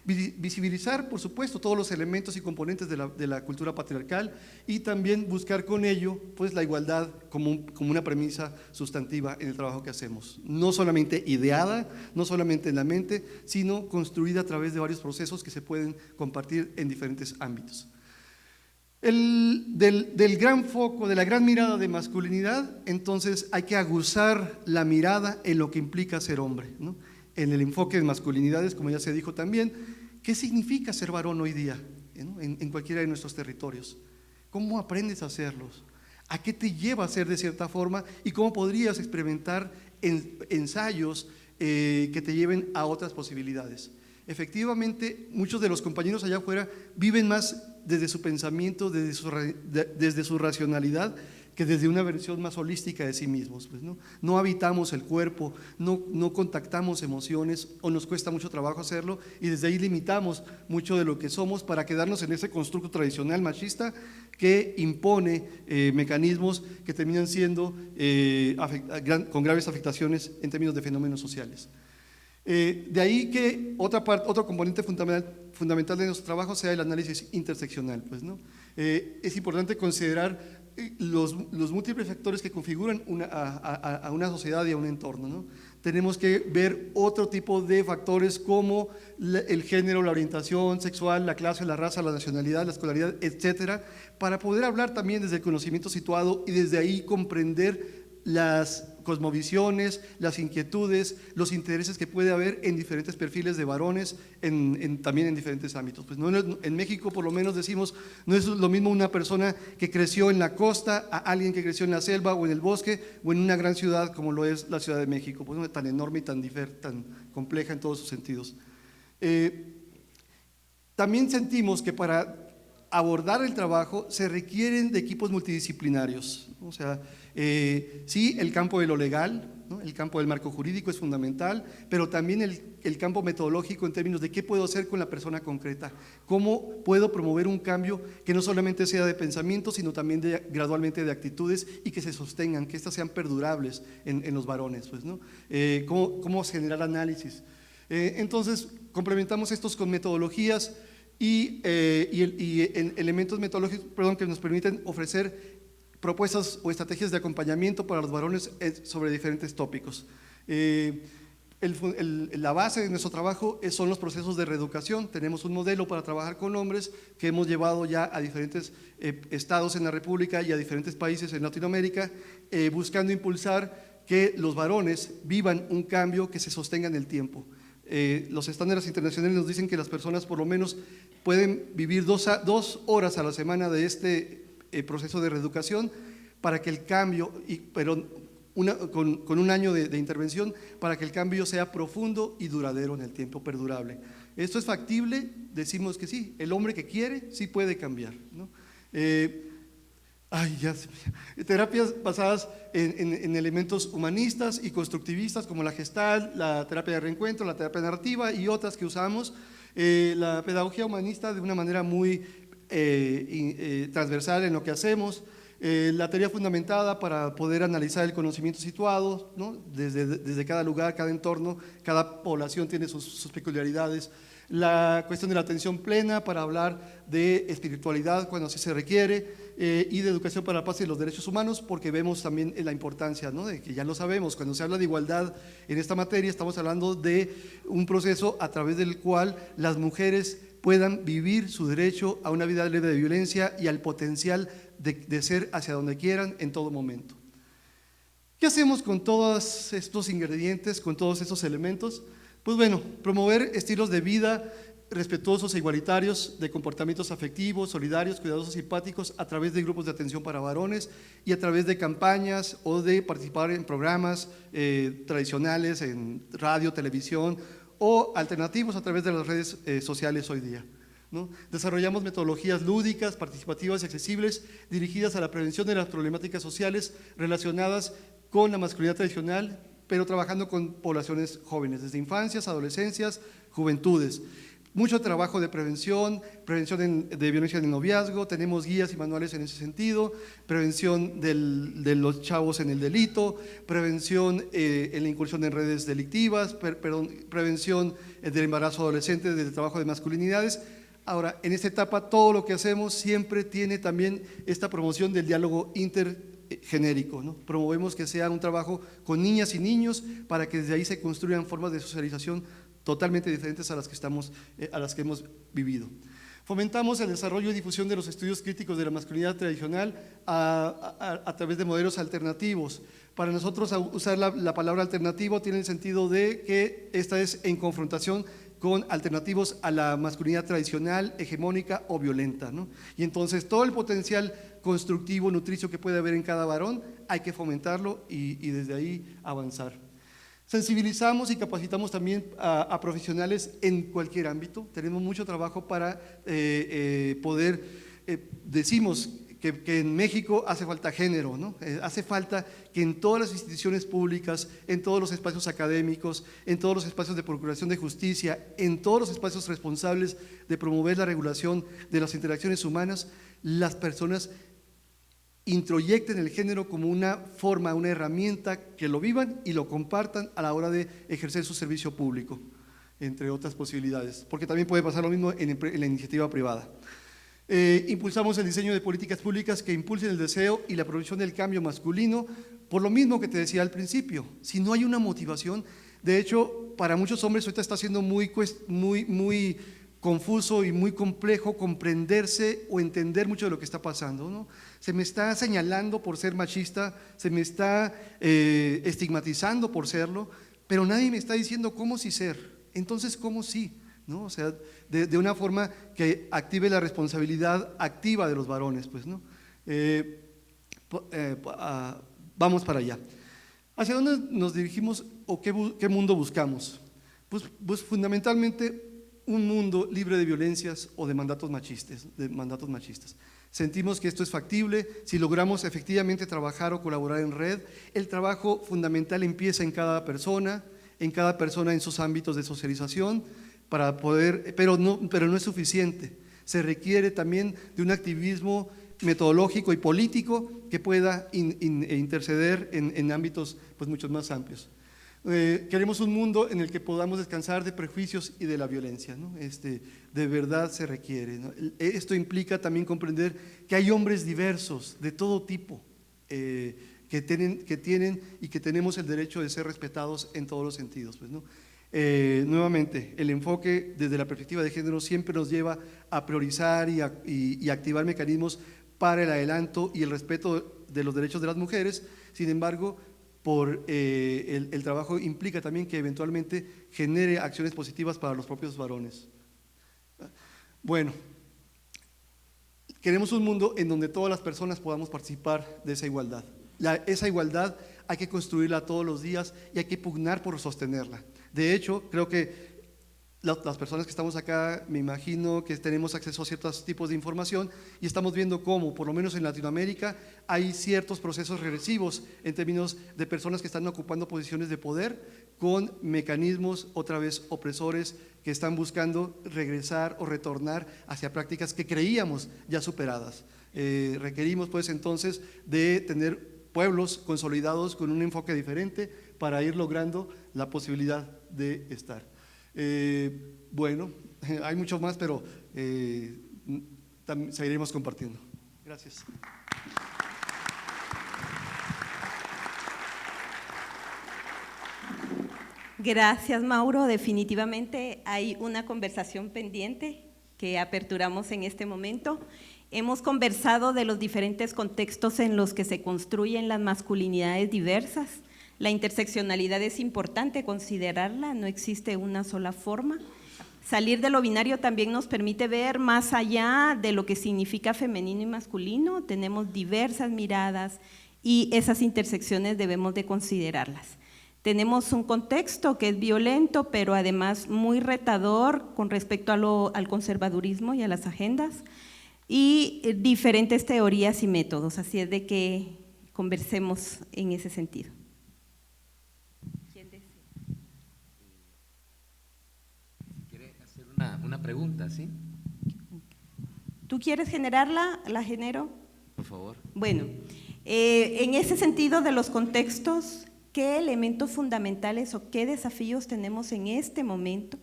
Visibilizar, por supuesto, todos los elementos y componentes de la cultura patriarcal y también buscar con ello pues, la igualdad como una premisa sustantiva en el trabajo que hacemos. No solamente ideada, no solamente en la mente, sino construida a través de varios procesos que se pueden compartir en diferentes ámbitos. Del gran foco, de la gran mirada de masculinidad, entonces hay que aguzar la mirada en lo que implica ser hombre, ¿no? En el enfoque de masculinidades, como ya se dijo también, ¿qué significa ser varón hoy día, ¿no? en cualquiera de nuestros territorios? ¿Cómo aprendes a hacerlos? ¿A qué te lleva a ser de cierta forma? ¿Y cómo podrías experimentar ensayos que te lleven a otras posibilidades? Efectivamente, muchos de los compañeros allá afuera viven más desde su pensamiento, desde su racionalidad, que desde una versión más holística de sí mismos, pues, ¿no? No habitamos el cuerpo, no contactamos emociones, o nos cuesta mucho trabajo hacerlo, y desde ahí limitamos mucho de lo que somos para quedarnos en ese constructo tradicional machista que impone mecanismos que terminan siendo con graves afectaciones en términos de fenómenos sociales. De ahí que otro componente fundamental de nuestro trabajo sea el análisis interseccional, pues, ¿no? Es importante considerar los múltiples factores que configuran a una sociedad y a un entorno, ¿no? Tenemos que ver otro tipo de factores como el género, la orientación sexual, la clase, la raza, la nacionalidad, la escolaridad, etcétera, para poder hablar también desde el conocimiento situado y desde ahí comprender las cosmovisiones, las inquietudes, los intereses que puede haber en diferentes perfiles de varones, también en diferentes ámbitos. Pues en México, por lo menos, decimos, no es lo mismo una persona que creció en la costa a alguien que creció en la selva o en el bosque o en una gran ciudad como lo es la Ciudad de México, pues, tan enorme y tan compleja en todos sus sentidos. También sentimos que para abordar el trabajo se requieren de equipos multidisciplinarios, o sea, sí, el campo de lo legal, ¿no? El campo del marco jurídico es fundamental, pero también el campo metodológico en términos de qué puedo hacer con la persona concreta, cómo puedo promover un cambio que no solamente sea de pensamiento, sino también gradualmente de actitudes y que se sostengan, que estas sean perdurables en los varones, pues, ¿no? Cómo generar análisis. Entonces, complementamos estos con metodologías y elementos metodológicos, que nos permiten ofrecer propuestas o estrategias de acompañamiento para los varones sobre diferentes tópicos. La base de nuestro trabajo son los procesos de reeducación. Tenemos un modelo para trabajar con hombres que hemos llevado ya a diferentes estados en la República y a diferentes países en Latinoamérica, buscando impulsar que los varones vivan un cambio que se sostenga en el tiempo. Los estándares internacionales nos dicen que las personas por lo menos pueden vivir 2 horas a la semana de este proceso de reeducación para que el cambio, pero con un año de intervención, para que el cambio sea profundo y duradero en el tiempo, perdurable. ¿Esto es factible? Decimos que sí, el hombre que quiere sí puede cambiar, ¿no? Terapias basadas en elementos humanistas y constructivistas como la Gestalt, la terapia de reencuentro, la terapia narrativa y otras que usamos. La pedagogía humanista de una manera muy transversal en lo que hacemos. La teoría fundamentada para poder analizar el conocimiento situado, ¿no? Desde cada lugar, cada entorno, cada población tiene sus peculiaridades. La cuestión de la atención plena para hablar de espiritualidad cuando así se requiere, y de educación para la paz y los derechos humanos, porque vemos también la importancia, ¿no? De que ya lo sabemos, cuando se habla de igualdad en esta materia estamos hablando de un proceso a través del cual las mujeres puedan vivir su derecho a una vida libre de violencia y al potencial de ser hacia donde quieran en todo momento. ¿Qué hacemos con todos estos ingredientes, con todos estos elementos? Pues bueno, promover estilos de vida respetuosos e igualitarios, de comportamientos afectivos, solidarios, cuidadosos y empáticos a través de grupos de atención para varones y a través de campañas o de participar en programas tradicionales en radio, televisión o alternativos a través de las redes sociales hoy día, ¿no? Desarrollamos metodologías lúdicas, participativas y accesibles dirigidas a la prevención de las problemáticas sociales relacionadas con la masculinidad tradicional, pero trabajando con poblaciones jóvenes, desde infancias, adolescencias, juventudes. Mucho trabajo de prevención de violencia en el noviazgo, tenemos guías y manuales en ese sentido, prevención de los chavos en el delito, prevención en la incursión en redes delictivas, prevención del embarazo adolescente, del trabajo de masculinidades. Ahora, en esta etapa todo lo que hacemos siempre tiene también esta promoción del diálogo intergenérico, ¿no? Promovemos que sea un trabajo con niñas y niños para que desde ahí se construyan formas de socialización totalmente diferentes a las que hemos vivido. Fomentamos el desarrollo y difusión de los estudios críticos de la masculinidad tradicional a través de modelos alternativos. Para nosotros usar la palabra alternativo tiene el sentido de que esta es en confrontación con alternativos a la masculinidad tradicional, hegemónica o violenta, ¿no? Y entonces todo el potencial constructivo, nutricio que puede haber en cada varón, hay que fomentarlo y desde ahí avanzar. Sensibilizamos y capacitamos también a profesionales en cualquier ámbito. Tenemos mucho trabajo para poder, decimos que en México hace falta género, ¿no? Hace falta que en todas las instituciones públicas, en todos los espacios académicos, en todos los espacios de procuración de justicia, en todos los espacios responsables de promover la regulación de las interacciones humanas, las personas introyecten el género como una forma, una herramienta que lo vivan y lo compartan a la hora de ejercer su servicio público, entre otras posibilidades, porque también puede pasar lo mismo en la iniciativa privada. Impulsamos el diseño de políticas públicas que impulsen el deseo y la promoción del cambio masculino, por lo mismo que te decía al principio, si no hay una motivación, de hecho, para muchos hombres ahorita está siendo muy confuso y muy complejo comprenderse o entender mucho de lo que está pasando, ¿no? Se me está señalando por ser machista, se me está estigmatizando por serlo, pero nadie me está diciendo cómo sí ser, entonces cómo sí, ¿no? O sea, de una forma que active la responsabilidad activa de los varones, pues, ¿no? Vamos para allá. ¿Hacia dónde nos dirigimos o qué mundo buscamos? Pues fundamentalmente un mundo libre de violencias o de mandatos machistas. Sentimos que esto es factible si logramos efectivamente trabajar o colaborar en red. El trabajo fundamental empieza en cada persona en sus ámbitos de socialización, para poder, pero no es suficiente. Se requiere también de un activismo metodológico y político que pueda interceder en ámbitos pues mucho más amplios. Queremos un mundo en el que podamos descansar de prejuicios y de la violencia, ¿no? De verdad se requiere, ¿no? Esto implica también comprender que hay hombres diversos de todo tipo que tienen y que tenemos el derecho de ser respetados en todos los sentidos, pues, ¿no? Nuevamente, el enfoque desde la perspectiva de género siempre nos lleva a priorizar y activar mecanismos para el adelanto y el respeto de los derechos de las mujeres. Sin embargo, el trabajo implica también que eventualmente genere acciones positivas para los propios varones. Bueno, queremos un mundo en donde todas las personas podamos participar de esa igualdad. Esa igualdad hay que construirla todos los días y hay que pugnar por sostenerla. De hecho, creo que las personas que estamos acá, me imagino que tenemos acceso a ciertos tipos de información y estamos viendo cómo, por lo menos en Latinoamérica, hay ciertos procesos regresivos en términos de personas que están ocupando posiciones de poder con mecanismos otra vez opresores que están buscando regresar o retornar hacia prácticas que creíamos ya superadas. Requerimos pues entonces de tener pueblos consolidados con un enfoque diferente para ir logrando la posibilidad de estar. Bueno, hay mucho más, pero seguiremos compartiendo. Gracias. Gracias, Mauro. Definitivamente hay una conversación pendiente que aperturamos en este momento. Hemos conversado de los diferentes contextos en los que se construyen las masculinidades diversas. La interseccionalidad es importante considerarla, no existe una sola forma. Salir de lo binario también nos permite ver más allá de lo que significa femenino y masculino. Tenemos diversas miradas y esas intersecciones debemos de considerarlas. Tenemos un contexto que es violento, pero además muy retador con respecto al conservadurismo y a las agendas, y diferentes teorías y métodos, así es de que conversemos en ese sentido. ¿Quién desea? Si quiere hacer una pregunta, ¿sí? ¿Tú quieres generarla? ¿La genero? Por favor. Bueno, en ese sentido de los contextos, ¿qué elementos fundamentales o qué desafíos tenemos en este momento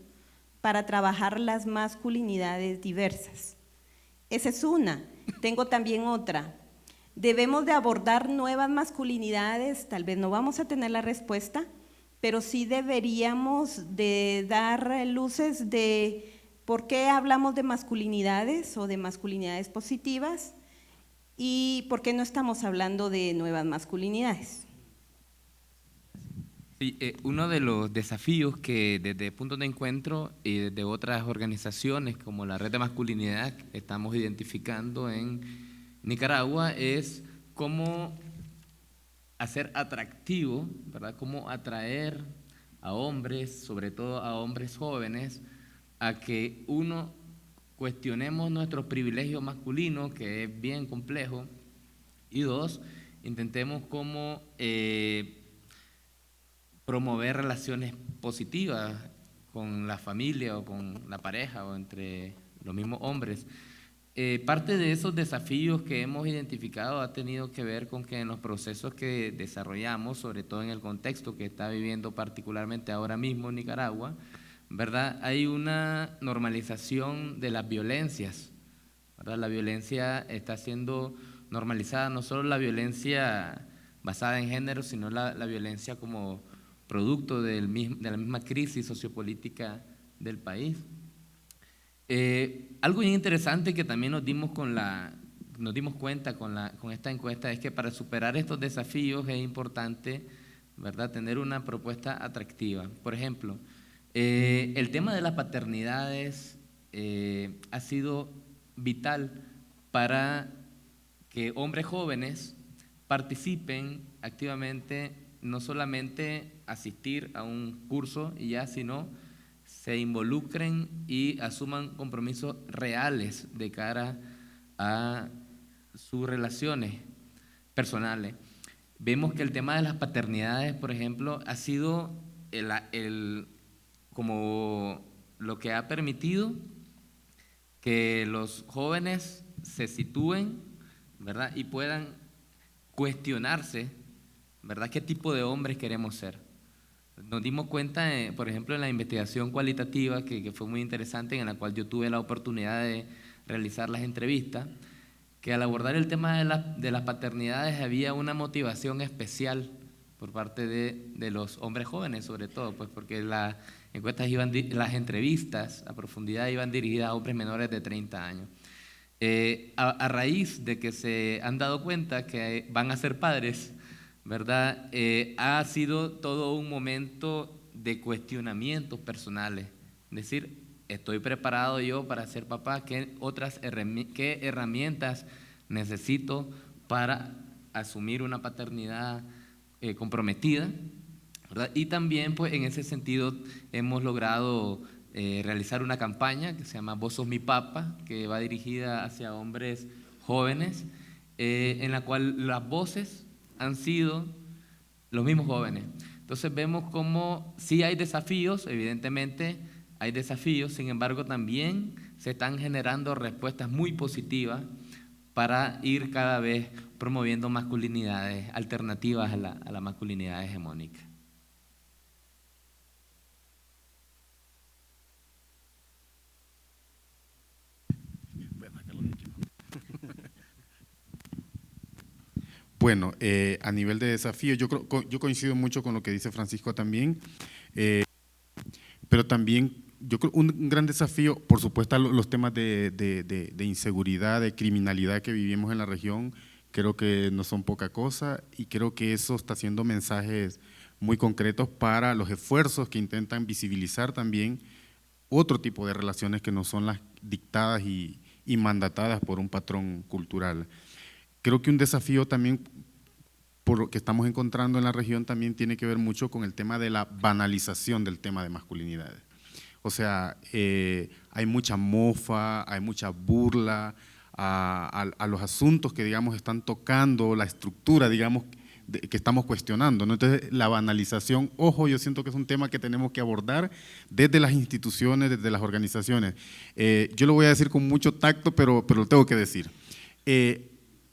para trabajar las masculinidades diversas? Esa es una. Tengo también otra. Debemos de abordar nuevas masculinidades, tal vez no vamos a tener la respuesta, pero sí deberíamos de dar luces de ¿Por qué hablamos de masculinidades o de masculinidades positivas? ¿Y por qué no estamos hablando de nuevas masculinidades? Sí, uno de los desafíos que desde Puntos de Encuentro y desde otras organizaciones como la Red de Masculinidad estamos identificando en Nicaragua es cómo hacer atractivo, ¿verdad? Cómo atraer a hombres, sobre todo a hombres jóvenes, a que uno, cuestionemos nuestros privilegios masculinos, que es bien complejo, y dos, intentemos cómo promover relaciones positivas con la familia o con la pareja o entre los mismos hombres. Parte de esos desafíos que hemos identificado ha tenido que ver con que en los procesos que desarrollamos, sobre todo en el contexto que está viviendo particularmente ahora mismo Nicaragua, ¿verdad? Hay una normalización de las violencias, ¿verdad? La violencia está siendo normalizada, no solo la violencia basada en género, sino la violencia como producto de la misma crisis sociopolítica del país. Algo bien interesante que también nos dimos cuenta con esta encuesta es que para superar estos desafíos es importante, ¿verdad?, tener una propuesta atractiva. Por ejemplo, el tema de las paternidades ha sido vital para que hombres jóvenes participen activamente, no solamente asistir a un curso y ya, sino se involucren y asuman compromisos reales de cara a sus relaciones personales. Vemos que el tema de las paternidades, por ejemplo, ha sido como lo que ha permitido que los jóvenes se sitúen, ¿verdad?, y puedan cuestionarse, ¿verdad?, qué tipo de hombres queremos ser. Nos dimos cuenta, por ejemplo, en la investigación cualitativa, que fue muy interesante, en la cual yo tuve la oportunidad de realizar las entrevistas, que al abordar el tema de las paternidades había una motivación especial por parte de los hombres jóvenes, sobre todo, pues porque las entrevistas a profundidad iban dirigidas a hombres menores de 30 años. A raíz de que se han dado cuenta que van a ser padres, ¿verdad? Ha sido todo un momento de cuestionamientos personales, es decir, ¿estoy preparado yo para ser papá? ¿Qué herramientas necesito para asumir una paternidad comprometida? ¿Verdad? Y también, pues, en ese sentido hemos logrado realizar una campaña que se llama Vos sos mi papa, que va dirigida hacia hombres jóvenes, en la cual las voces han sido los mismos jóvenes. Entonces vemos cómo sí hay desafíos, evidentemente hay desafíos, sin embargo también se están generando respuestas muy positivas para ir cada vez promoviendo masculinidades alternativas a la masculinidad hegemónica. Bueno, a nivel de desafío, yo coincido mucho con lo que dice Francisco también, pero también yo creo un gran desafío, por supuesto, los temas de inseguridad, de criminalidad que vivimos en la región, creo que no son poca cosa y creo que eso está haciendo mensajes muy concretos para los esfuerzos que intentan visibilizar también otro tipo de relaciones que no son las dictadas y mandatadas por un patrón cultural. Creo que un desafío también por lo que estamos encontrando en la región también tiene que ver mucho con el tema de la banalización del tema de masculinidades. O sea, hay mucha mofa, hay mucha burla a los asuntos que, digamos, están tocando la estructura, digamos, que estamos cuestionando, ¿no? Entonces, la banalización, ojo, yo siento que es un tema que tenemos que abordar desde las instituciones, desde las organizaciones. Yo lo voy a decir con mucho tacto, pero lo tengo que decir.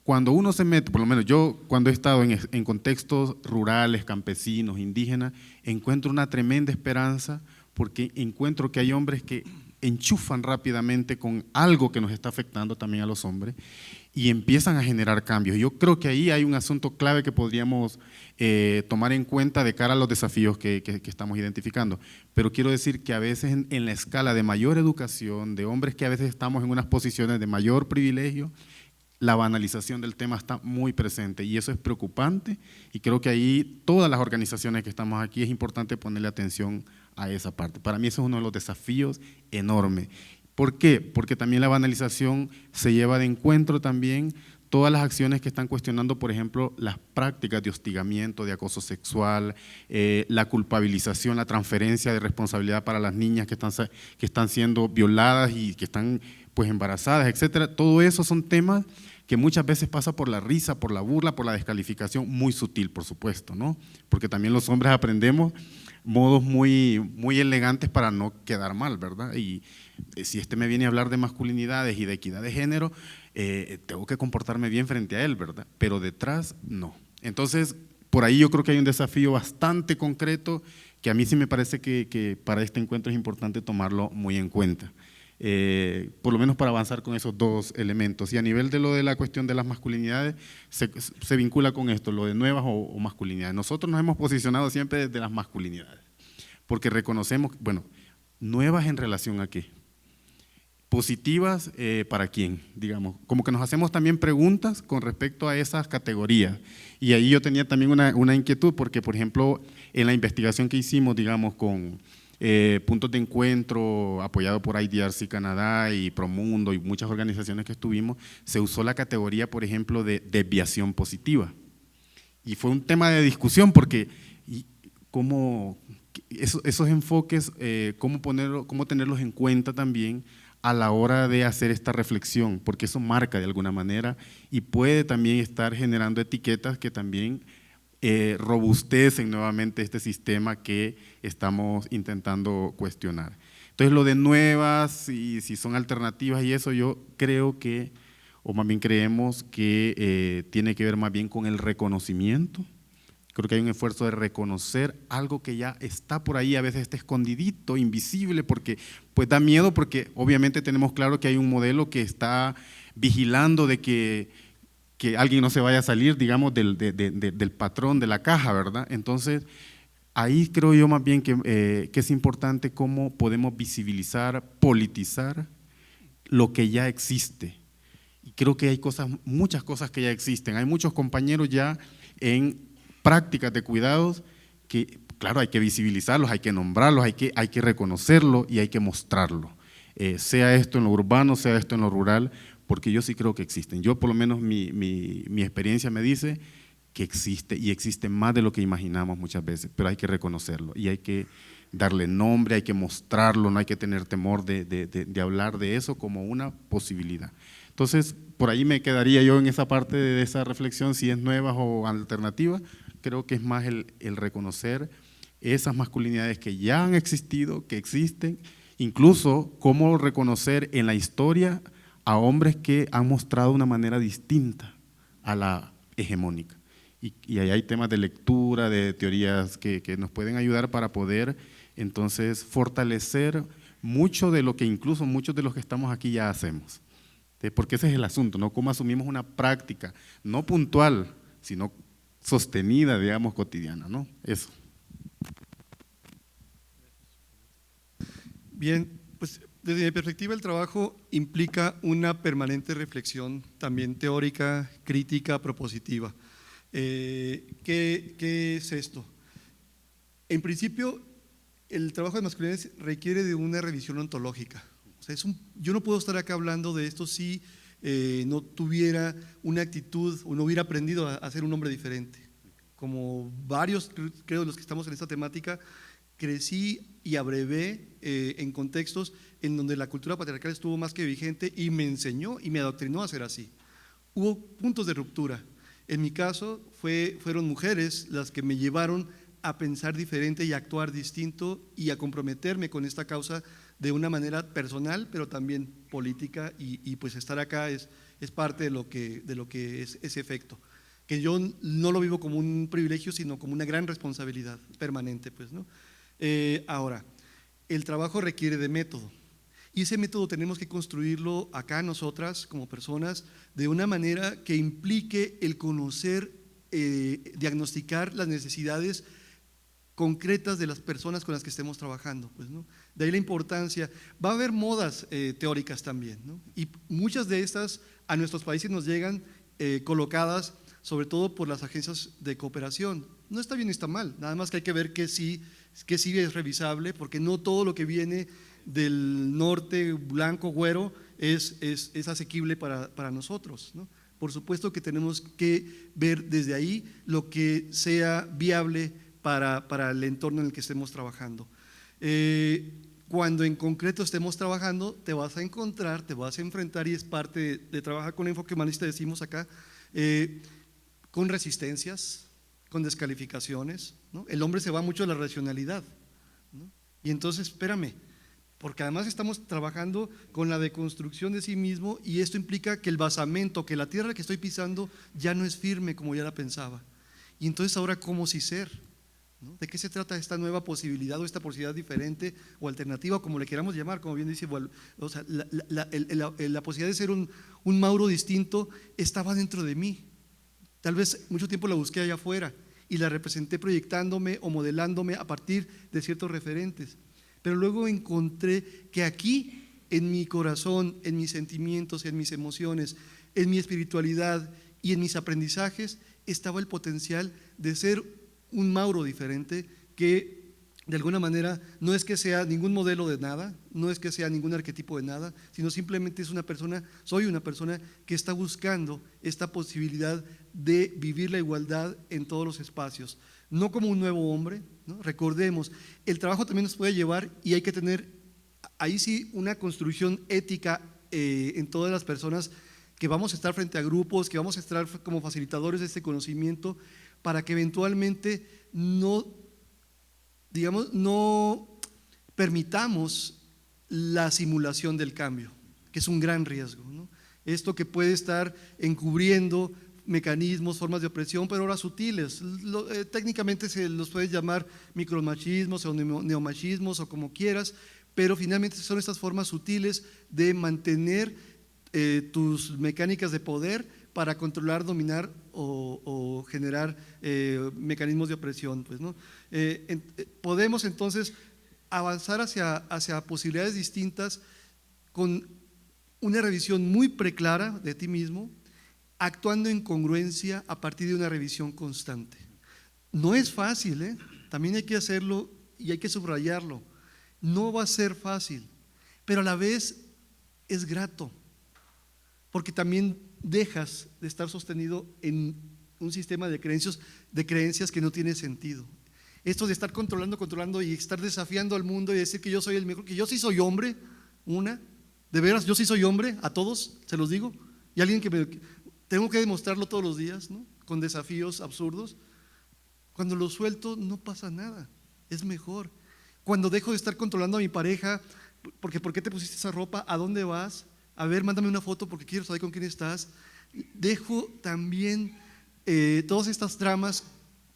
Cuando uno se mete, por lo menos yo cuando he estado en contextos rurales, campesinos, indígenas, encuentro una tremenda esperanza porque encuentro que hay hombres que enchufan rápidamente con algo que nos está afectando también a los hombres y empiezan a generar cambios. Yo creo que ahí hay un asunto clave que podríamos tomar en cuenta de cara a los desafíos que estamos identificando. Pero quiero decir que a veces en la escala de mayor educación, de hombres que a veces estamos en unas posiciones de mayor privilegio, la banalización del tema está muy presente y eso es preocupante, y creo que ahí todas las organizaciones que estamos aquí es importante ponerle atención a esa parte. Para mí eso es uno de los desafíos enormes. ¿Por qué? Porque también la banalización se lleva de encuentro también todas las acciones que están cuestionando, por ejemplo, las prácticas de hostigamiento, de acoso sexual, la culpabilización, la transferencia de responsabilidad para las niñas que están siendo violadas y que están pues embarazadas, etcétera. Todo eso son temas que muchas veces pasa por la risa, por la burla, por la descalificación, muy sutil, por supuesto, ¿no? Porque también los hombres aprendemos modos muy elegantes para no quedar mal, ¿verdad? Y si me viene a hablar de masculinidades y de equidad de género, tengo que comportarme bien frente a él, ¿verdad? Pero detrás, no. Entonces, por ahí yo creo que hay un desafío bastante concreto que a mí sí me parece que para este encuentro es importante tomarlo muy en cuenta. Por lo menos para avanzar con esos dos elementos. Y a nivel de lo de la cuestión de las masculinidades, se vincula con esto, lo de nuevas o masculinidades. Nosotros nos hemos posicionado siempre desde las masculinidades, porque reconocemos, bueno, nuevas en relación a qué, positivas para quién, digamos, como que nos hacemos también preguntas con respecto a esas categorías. Y ahí yo tenía también una inquietud, porque por ejemplo, en la investigación que hicimos, digamos, con puntos de encuentro apoyado por IDRC Canadá y Promundo y muchas organizaciones que estuvimos, se usó la categoría, por ejemplo, de desviación positiva. Y fue un tema de discusión porque cómo esos enfoques, cómo tenerlos en cuenta también a la hora de hacer esta reflexión, porque eso marca de alguna manera y puede también estar generando etiquetas que también robustecen nuevamente este sistema que estamos intentando cuestionar. Entonces, lo de nuevas y si son alternativas y eso, yo creo que, o más bien creemos que tiene que ver más bien con el reconocimiento. Creo que hay un esfuerzo de reconocer algo que ya está por ahí, a veces está escondidito, invisible, porque pues da miedo, porque obviamente tenemos claro que hay un modelo que está vigilando de que alguien no se vaya a salir, digamos, del patrón, de la caja, ¿verdad? Entonces, ahí creo yo más bien que es importante cómo podemos visibilizar, politizar lo que ya existe. Y creo que hay muchas cosas que ya existen. Hay muchos compañeros ya en prácticas de cuidados que, claro, hay que visibilizarlos, hay que nombrarlos, hay que reconocerlo y hay que mostrarlo. Sea esto en lo urbano, sea esto en lo rural, porque yo sí creo que existen. Yo por lo menos mi experiencia me dice que existe y existe más de lo que imaginamos muchas veces, pero hay que reconocerlo y hay que darle nombre, hay que mostrarlo, no hay que tener temor de hablar de eso como una posibilidad. Entonces, por ahí me quedaría yo en esa parte de esa reflexión, si es nueva o alternativa. Creo que es más el reconocer esas masculinidades que ya han existido, que existen, incluso cómo reconocer en la historia a hombres que han mostrado una manera distinta a la hegemónica. Y ahí hay temas de lectura, de teorías que nos pueden ayudar para poder entonces fortalecer mucho de lo que incluso muchos de los que estamos aquí ya hacemos. Porque ese es el asunto, ¿no? Cómo asumimos una práctica, no puntual, sino sostenida, digamos, cotidiana, ¿no? Eso. Bien, pues desde mi perspectiva el trabajo implica una permanente reflexión, también teórica, crítica, propositiva. ¿Qué es esto? En principio, el trabajo de masculinidades requiere de una revisión ontológica. O sea, yo no puedo estar acá hablando de esto si no tuviera una actitud o no hubiera aprendido a ser un hombre diferente. Como varios, creo, de los que estamos en esta temática, crecí y abrevé en contextos en donde la cultura patriarcal estuvo más que vigente y me enseñó y me adoctrinó a ser así. Hubo puntos de ruptura. En mi caso, fueron mujeres las que me llevaron a pensar diferente y a actuar distinto y a comprometerme con esta causa de una manera personal, pero también política, y pues estar acá es parte de lo que es ese efecto, que yo no lo vivo como un privilegio, sino como una gran responsabilidad permanente, pues, ¿no? Ahora, el trabajo requiere de método, Y ese método tenemos que construirlo acá nosotras como personas de una manera que implique el conocer, diagnosticar las necesidades concretas de las personas con las que estemos trabajando, pues, ¿no? De ahí la importancia. Va a haber modas teóricas también, ¿no? Y muchas de estas a nuestros países nos llegan colocadas sobre todo por las agencias de cooperación. No está bien ni está mal, nada más que hay que ver que sí es revisable, porque no todo lo que viene del norte blanco, güero, es asequible para nosotros, ¿no? Por supuesto que tenemos que ver desde ahí lo que sea viable para el entorno en el que estemos trabajando. Cuando en concreto estemos trabajando, te vas a encontrar, te vas a enfrentar, y es parte de trabajar con enfoque humanista, decimos acá, con resistencias, con descalificaciones, ¿no? El hombre se va mucho a la racionalidad, ¿no? Y entonces, espérame, porque además estamos trabajando con la deconstrucción de sí mismo, y esto implica que el basamento, que la tierra que estoy pisando ya no es firme como ya la pensaba. Y entonces ahora, ¿cómo sí ser? ¿No? ¿De qué se trata esta nueva posibilidad o esta posibilidad diferente o alternativa, como le queramos llamar? Como bien dice, o sea, la posibilidad de ser un Mauro distinto estaba dentro de mí. Tal vez mucho tiempo la busqué allá afuera y la representé proyectándome o modelándome a partir de ciertos referentes, pero luego encontré que aquí, en mi corazón, en mis sentimientos, en mis emociones, en mi espiritualidad y en mis aprendizajes, estaba el potencial de ser un Mauro diferente, que de alguna manera no es que sea ningún modelo de nada, no es que sea ningún arquetipo de nada, sino simplemente soy una persona que está buscando esta posibilidad de vivir la igualdad en todos los espacios, no como un nuevo hombre, ¿no? Recordemos, el trabajo también nos puede llevar, y hay que tener ahí sí una construcción ética en todas las personas que vamos a estar frente a grupos, que vamos a estar como facilitadores de este conocimiento, para que eventualmente no permitamos la simulación del cambio, que es un gran riesgo, ¿no? Esto que puede estar encubriendo mecanismos, formas de opresión, pero ahora sutiles. Técnicamente se los puede llamar micromachismos o neomachismos o como quieras, pero finalmente son estas formas sutiles de mantener tus mecánicas de poder para controlar, dominar o generar mecanismos de opresión, pues, ¿no? Podemos entonces avanzar hacia posibilidades distintas con una revisión muy preclara de ti mismo, actuando en congruencia a partir de una revisión constante. No es fácil, también hay que hacerlo y hay que subrayarlo. No va a ser fácil, pero a la vez es grato, porque también dejas de estar sostenido en un sistema de creencias que no tiene sentido. Esto de estar controlando y estar desafiando al mundo y decir que yo soy el mejor, que yo sí soy hombre, de veras, yo sí soy hombre, a todos se los digo, y alguien que tengo que demostrarlo todos los días, ¿no? Con desafíos absurdos. Cuando lo suelto no pasa nada, es mejor. Cuando dejo de estar controlando a mi pareja, porque ¿por qué te pusiste esa ropa? ¿A dónde vas? A ver, mándame una foto porque quiero saber con quién estás. Dejo también todas estas tramas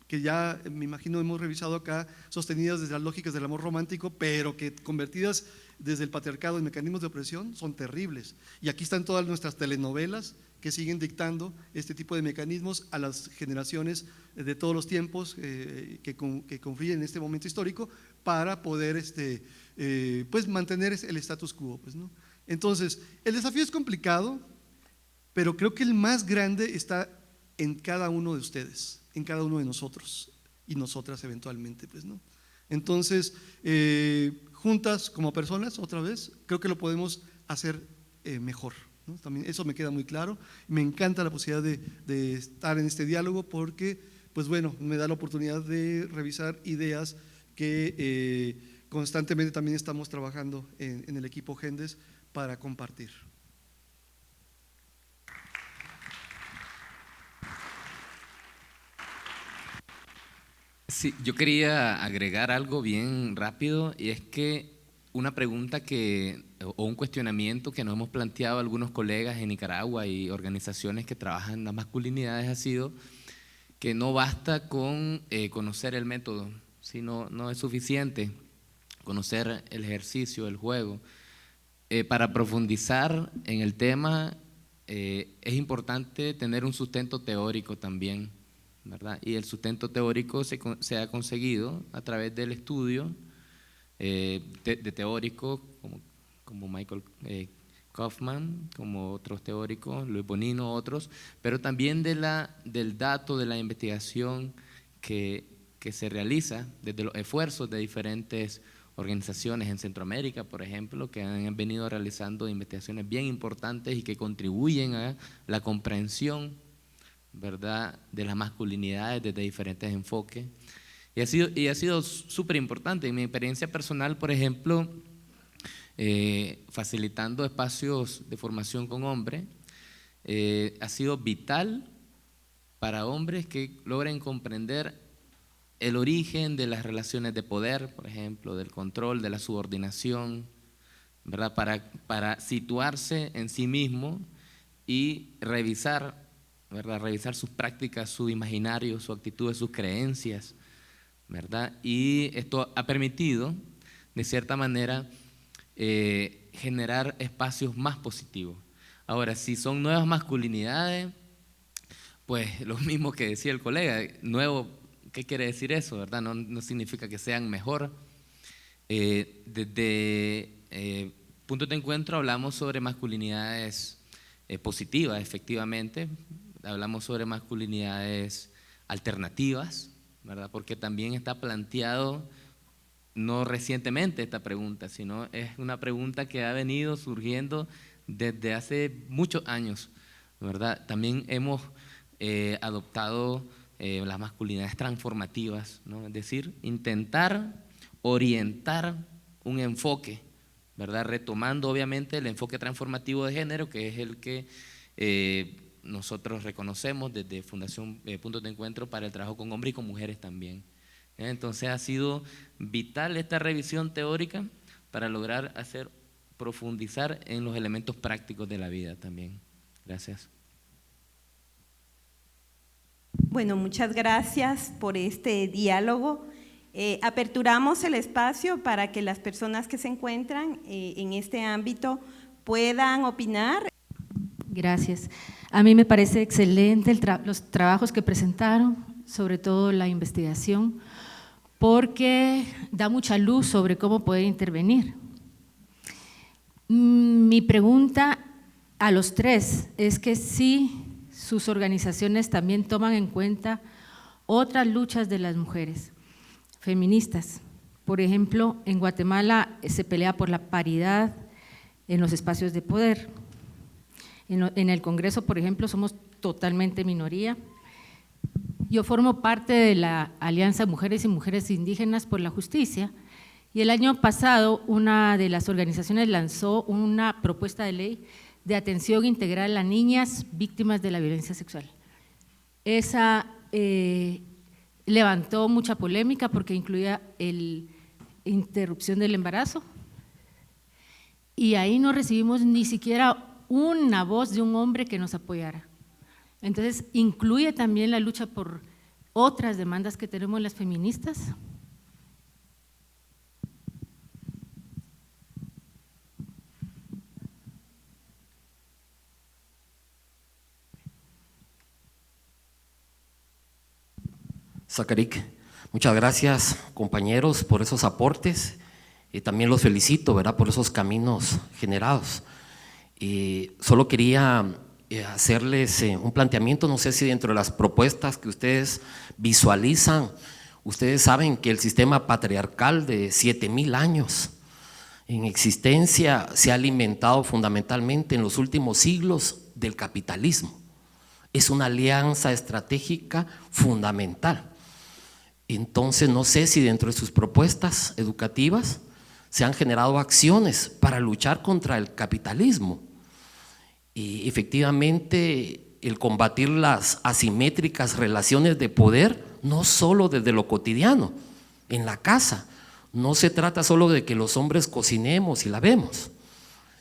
que ya me imagino hemos revisado acá, sostenidas desde las lógicas del amor romántico, pero que convertidas desde el patriarcado en mecanismos de opresión son terribles. Y aquí están todas nuestras telenovelas que siguen dictando este tipo de mecanismos a las generaciones de todos los tiempos que confluyen en este momento histórico para poder pues mantener el status quo, pues, ¿no? Entonces, el desafío es complicado, pero creo que el más grande está en cada uno de ustedes, en cada uno de nosotros y nosotras eventualmente, pues, ¿no? Entonces, juntas como personas, otra vez, creo que lo podemos hacer mejor, ¿no? También eso me queda muy claro. Me encanta la posibilidad de estar en este diálogo porque, pues bueno, me da la oportunidad de revisar ideas que constantemente también estamos trabajando en el equipo Gendes para compartir. Sí, yo quería agregar algo bien rápido, y es que una pregunta o un cuestionamiento que nos hemos planteado algunos colegas en Nicaragua y organizaciones que trabajan las masculinidades ha sido que no basta con conocer el método, sino no es suficiente conocer el ejercicio, el juego. para profundizar en el tema es importante tener un sustento teórico también, ¿verdad? Y el sustento teórico se ha conseguido a través del estudio de teóricos como Michael Kaufman, como otros teóricos, Luis Bonino, otros, pero también del dato, de la investigación que se realiza desde los esfuerzos de diferentes organizaciones en Centroamérica, por ejemplo, que han venido realizando investigaciones bien importantes y que contribuyen a la comprensión, ¿verdad?, de las masculinidades desde diferentes enfoques. Y ha sido súper importante. En mi experiencia personal, por ejemplo, facilitando espacios de formación con hombres, ha sido vital para hombres que logren comprender el origen de las relaciones de poder, por ejemplo, del control, de la subordinación, ¿verdad? Para situarse en sí mismo y revisar, ¿verdad? Revisar sus prácticas, su imaginario, su actitud, sus creencias, ¿verdad? Y esto ha permitido, de cierta manera, generar espacios más positivos. Ahora, si son nuevas masculinidades, pues lo mismo que decía el colega, nuevo. ¿Qué quiere decir eso, verdad? No significa que sean mejor. Desde Puntos de Encuentro hablamos sobre masculinidades positivas, efectivamente. Hablamos sobre masculinidades alternativas, ¿verdad? Porque también está planteado, no recientemente esta pregunta, sino es una pregunta que ha venido surgiendo desde hace muchos años, ¿verdad? También hemos adoptado las masculinidades transformativas, ¿no? Es decir, intentar orientar un enfoque, ¿verdad? Retomando obviamente el enfoque transformativo de género, que es el que nosotros reconocemos desde Fundación Puntos de Encuentro para el trabajo con hombres y con mujeres también. Entonces ha sido vital esta revisión teórica para lograr profundizar en los elementos prácticos de la vida también. Gracias. Bueno, muchas gracias por este diálogo. Aperturamos el espacio para que las personas que se encuentran en este ámbito puedan opinar. Gracias. A mí me parece excelente los trabajos que presentaron, sobre todo la investigación, porque da mucha luz sobre cómo poder intervenir. Mi pregunta a los tres es que si sus organizaciones también toman en cuenta otras luchas de las mujeres feministas. Por ejemplo, en Guatemala se pelea por la paridad en los espacios de poder. En el Congreso, por ejemplo, somos totalmente minoría. Yo formo parte de la Alianza Mujeres y Mujeres Indígenas por la Justicia y el año pasado una de las organizaciones lanzó una propuesta de ley de atención integral a niñas víctimas de la violencia sexual. Esa levantó mucha polémica porque incluía la interrupción del embarazo y ahí no recibimos ni siquiera una voz de un hombre que nos apoyara. Entonces, incluye también la lucha por otras demandas que tenemos las feministas. Zacaric, muchas gracias compañeros por esos aportes y también los felicito, ¿verdad?, por esos caminos generados. Solo quería hacerles un planteamiento, no sé si dentro de las propuestas que ustedes visualizan, ustedes saben que el sistema patriarcal de 7,000 años en existencia se ha alimentado fundamentalmente en los últimos siglos del capitalismo. Es una alianza estratégica fundamental. Entonces no sé si dentro de sus propuestas educativas se han generado acciones para luchar contra el capitalismo y efectivamente el combatir las asimétricas relaciones de poder, no solo desde lo cotidiano, en la casa. No se trata solo de que los hombres cocinemos y lavemos,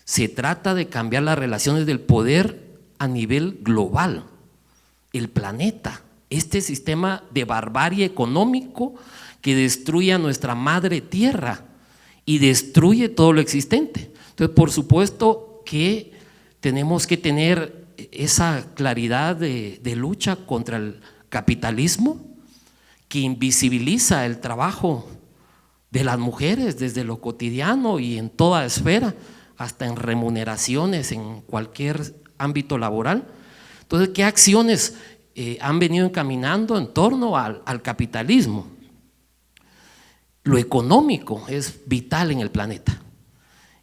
se trata de cambiar las relaciones del poder a nivel global, el planeta. Este sistema de barbarie económico que destruye a nuestra madre tierra y destruye todo lo existente. Entonces, por supuesto que tenemos que tener esa claridad de lucha contra el capitalismo que invisibiliza el trabajo de las mujeres desde lo cotidiano y en toda esfera, hasta en remuneraciones, en cualquier ámbito laboral. Entonces, ¿qué acciones han venido encaminando en torno al capitalismo? Lo económico es vital en el planeta.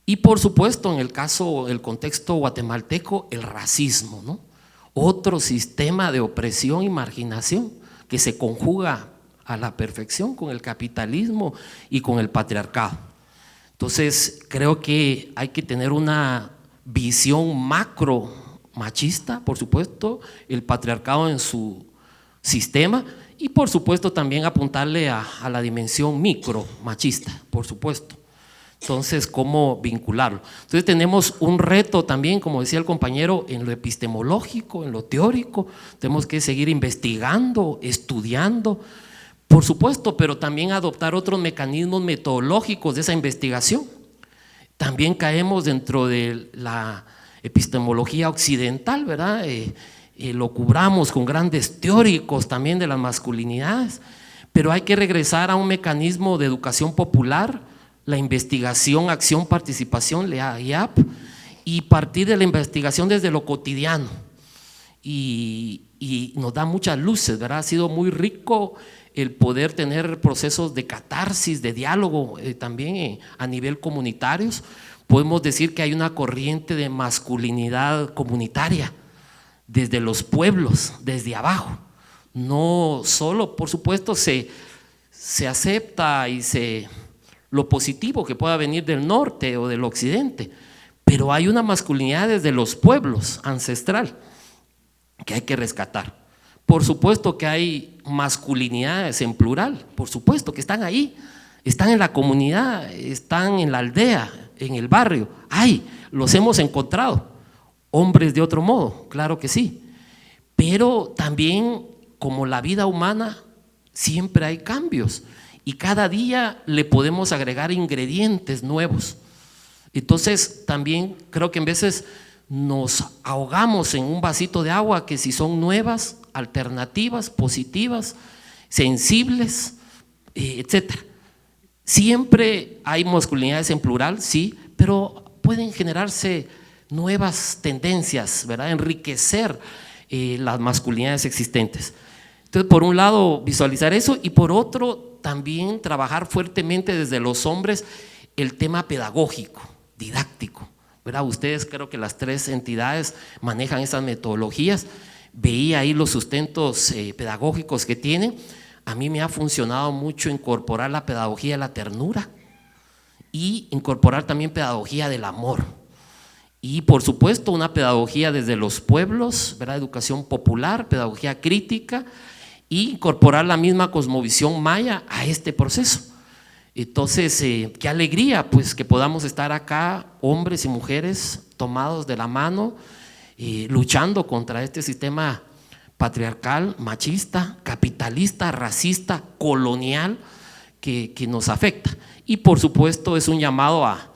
Y por supuesto, en el contexto guatemalteco, el racismo, ¿no? Otro sistema de opresión y marginación que se conjuga a la perfección con el capitalismo y con el patriarcado. Entonces, creo que hay que tener una visión macro machista, por supuesto, el patriarcado en su sistema, y por supuesto también apuntarle a la dimensión micro machista, por supuesto. Entonces, ¿cómo vincularlo? Entonces tenemos un reto también, como decía el compañero, en lo epistemológico, en lo teórico. Tenemos que seguir investigando, estudiando, por supuesto, pero también adoptar otros mecanismos metodológicos de esa investigación. También caemos dentro de la epistemología occidental, ¿verdad? Lo cubramos con grandes teóricos también de las masculinidades, pero hay que regresar a un mecanismo de educación popular, la investigación, acción, participación, la IAP, y partir de la investigación desde lo cotidiano. Y nos da muchas luces, ¿verdad? Ha sido muy rico el poder tener procesos de catarsis, de diálogo, también a nivel comunitarios. Podemos decir que hay una corriente de masculinidad comunitaria desde los pueblos, desde abajo. No solo, por supuesto, se acepta y lo positivo que pueda venir del norte o del occidente, pero hay una masculinidad desde los pueblos ancestral que hay que rescatar. Por supuesto que hay masculinidades en plural, por supuesto que están ahí, están en la comunidad, están en la aldea, en el barrio, los hemos encontrado, hombres de otro modo, claro que sí, pero también como la vida humana siempre hay cambios y cada día le podemos agregar ingredientes nuevos. Entonces también creo que en veces nos ahogamos en un vasito de agua que si son nuevas, alternativas, positivas, sensibles, etcétera. Siempre hay masculinidades en plural, sí, pero pueden generarse nuevas tendencias, ¿verdad? Enriquecer las masculinidades existentes. Entonces, por un lado, visualizar eso y por otro, también trabajar fuertemente desde los hombres el tema pedagógico, didáctico, ¿verdad? Ustedes creo que las tres entidades manejan esas metodologías. Veía ahí los sustentos pedagógicos que tienen. A mí me ha funcionado mucho incorporar la pedagogía de la ternura y incorporar también pedagogía del amor. Y por supuesto una pedagogía desde los pueblos, ¿verdad? Educación popular, pedagogía crítica e incorporar la misma cosmovisión maya a este proceso. Entonces, qué alegría pues que podamos estar acá, hombres y mujeres tomados de la mano, luchando contra este sistema patriarcal, machista, capitalista, racista, colonial que nos afecta. Y por supuesto es un llamado a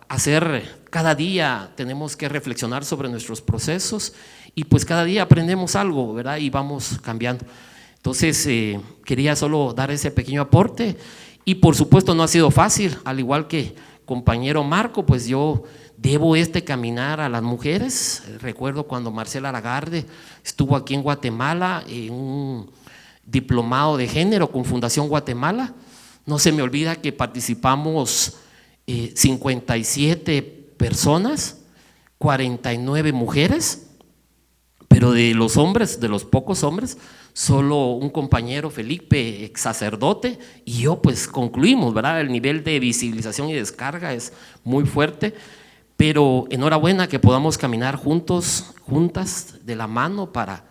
hacer, cada día tenemos que reflexionar sobre nuestros procesos y pues cada día aprendemos algo, ¿verdad? Y vamos cambiando. Entonces quería solo dar ese pequeño aporte y por supuesto no ha sido fácil, al igual que compañero Marco, pues yo debo caminar a las mujeres. Recuerdo cuando Marcela Lagarde estuvo aquí en Guatemala en un diplomado de género con Fundación Guatemala. No se me olvida que participamos 57 personas, 49 mujeres, pero de los hombres, de los pocos hombres, solo un compañero Felipe, ex sacerdote, y yo pues concluimos, ¿verdad? El nivel de visibilización y descarga es muy fuerte. Pero enhorabuena que podamos caminar juntos, juntas, de la mano para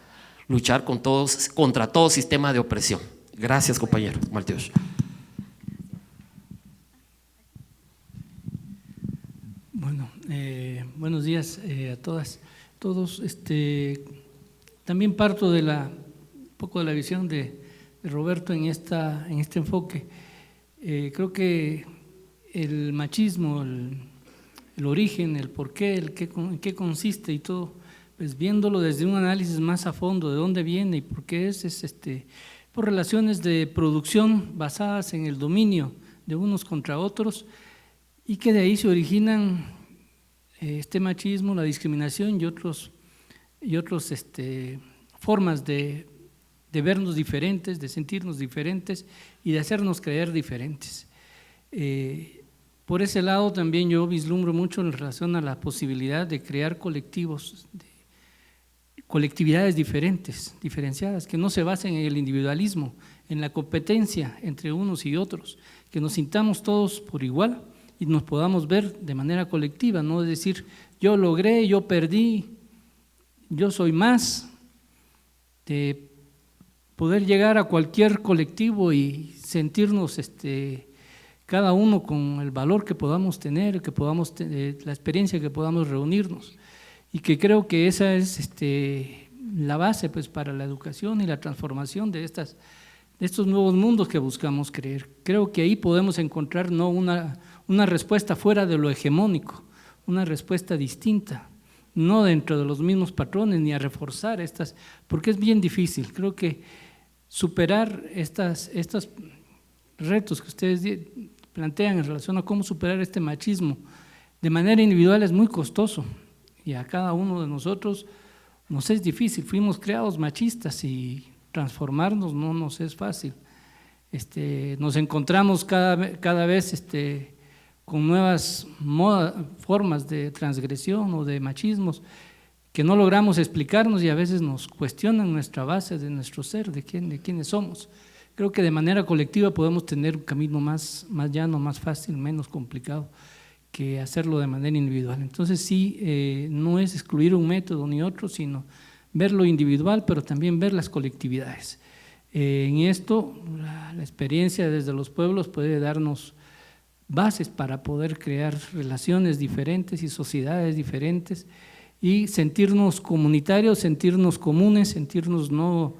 luchar contra todo sistema de opresión. Gracias, compañero Mateos. Bueno, buenos días a todas, todos. También parto de un poco de la visión de Roberto en este enfoque. Creo que el machismo, el origen, el porqué, en qué consiste y todo, pues viéndolo desde un análisis más a fondo de dónde viene y por qué es por relaciones de producción basadas en el dominio de unos contra otros, y que de ahí se originan este machismo, la discriminación y otros formas de vernos diferentes, de sentirnos diferentes y de hacernos creer diferentes. Por ese lado también yo vislumbro mucho en relación a la posibilidad de crear colectivos, colectividades diferentes, diferenciadas, que no se basen en el individualismo, en la competencia entre unos y otros, que nos sintamos todos por igual y nos podamos ver de manera colectiva, no es decir, yo logré, yo perdí, yo soy más, de poder llegar a cualquier colectivo y sentirnos cada uno con el valor que podamos tener, la experiencia que podamos reunirnos, y que creo que esa es la base pues, para la educación y la transformación de estos nuevos mundos que buscamos creer. Creo que ahí podemos encontrar no una respuesta fuera de lo hegemónico, una respuesta distinta, no dentro de los mismos patrones ni a reforzar estas, porque es bien difícil. Creo que superar estos retos que ustedes plantean en relación a cómo superar este machismo de manera individual es muy costoso, y a cada uno de nosotros nos es difícil. Fuimos creados machistas y transformarnos no nos es fácil. Nos encontramos cada vez con nuevas formas de transgresión o de machismos que no logramos explicarnos, y a veces nos cuestionan nuestra base de nuestro ser, de quiénes somos. Creo que de manera colectiva podemos tener un camino más llano, más fácil, menos complicado que hacerlo de manera individual. Entonces sí, no es excluir un método ni otro, sino ver lo individual, pero también ver las colectividades. En esto, la experiencia desde los pueblos puede darnos bases para poder crear relaciones diferentes y sociedades diferentes, y sentirnos comunitarios, sentirnos comunes, sentirnos no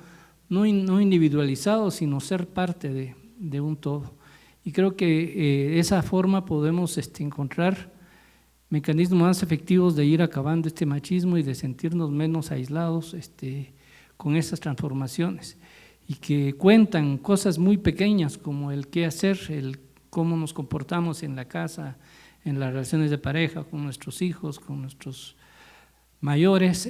individualizados, sino ser parte de un todo. Y creo que de esa forma podemos encontrar mecanismos más efectivos de ir acabando este machismo y de sentirnos menos aislados con esas transformaciones, y que cuentan cosas muy pequeñas como el qué hacer, el cómo nos comportamos en la casa, en las relaciones de pareja, con nuestros hijos, con nuestros mayores,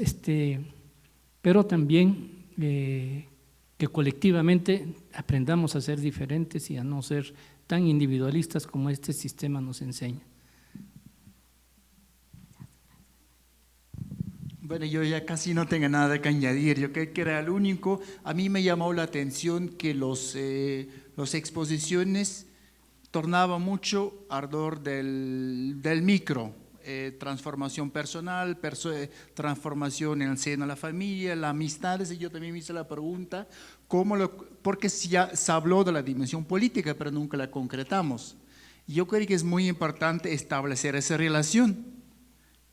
pero también que colectivamente aprendamos a ser diferentes y a no ser tan individualistas como este sistema nos enseña. Bueno, yo ya casi no tengo nada que añadir. Yo creo que era el único. A mí me llamó la atención que las exposiciones tornaban mucho ardor del micro, transformación personal, transformación en el seno de la familia, las amistades. Y yo también me hice la pregunta, porque ya se habló de la dimensión política, pero nunca la concretamos. Yo creo que es muy importante establecer esa relación,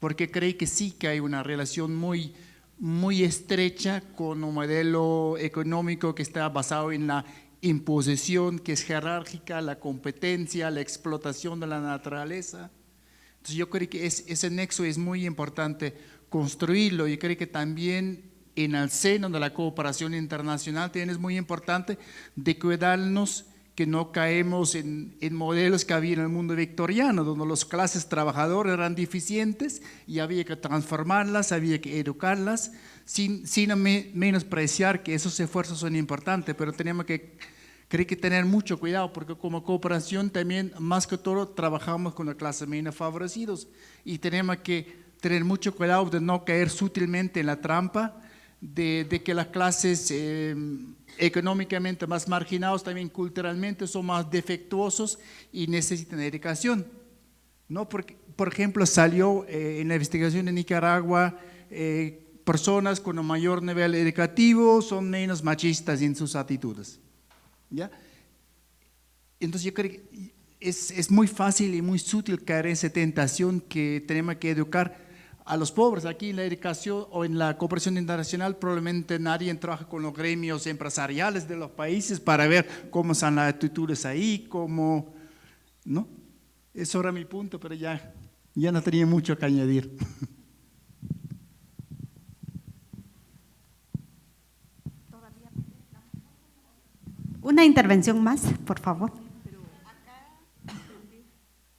porque creo que sí que hay una relación muy, muy estrecha con un modelo económico que está basado en la imposición, que es jerárquica, la competencia, la explotación de la naturaleza. Entonces yo creo que ese nexo es muy importante construirlo. Yo creo que también en el seno de la cooperación internacional también es muy importante de cuidarnos que no caemos en modelos que había en el mundo victoriano, donde las clases trabajadoras eran deficientes y había que transformarlas, había que educarlas, sin menospreciar que esos esfuerzos son importantes, pero tenemos que, creo que tener mucho cuidado, porque como cooperación también, más que todo, trabajamos con la clase menos favorecidos, y tenemos que tener mucho cuidado de no caer sutilmente en la trampa de que las clases económicamente más marginados, también culturalmente son más defectuosos y necesitan educación, ¿no? Porque, por ejemplo, salió en la investigación de Nicaragua, personas con un mayor nivel educativo son menos machistas en sus actitudes, ¿ya? Entonces yo creo que es muy fácil y muy sutil caer en esa tentación que tenemos que educar a los pobres. Aquí en la educación o en la cooperación internacional probablemente nadie trabaja con los gremios empresariales de los países para ver cómo son las actitudes ahí, cómo, ¿no? Eso era mi punto, pero ya no tenía mucho que añadir. Una intervención más, por favor.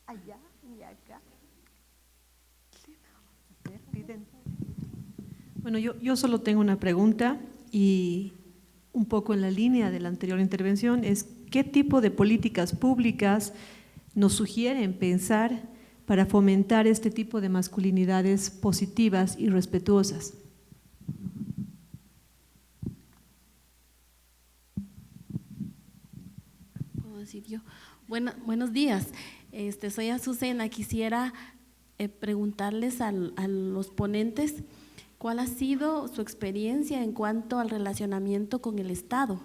Allá y acá. Bueno, yo solo tengo una pregunta y un poco en la línea de la anterior intervención, es ¿qué tipo de políticas públicas nos sugieren pensar para fomentar este tipo de masculinidades positivas y respetuosas? ¿Puedo decir yo? Buenos días, soy Azucena. Quisiera preguntarles a los ponentes cuál ha sido su experiencia en cuanto al relacionamiento con el Estado,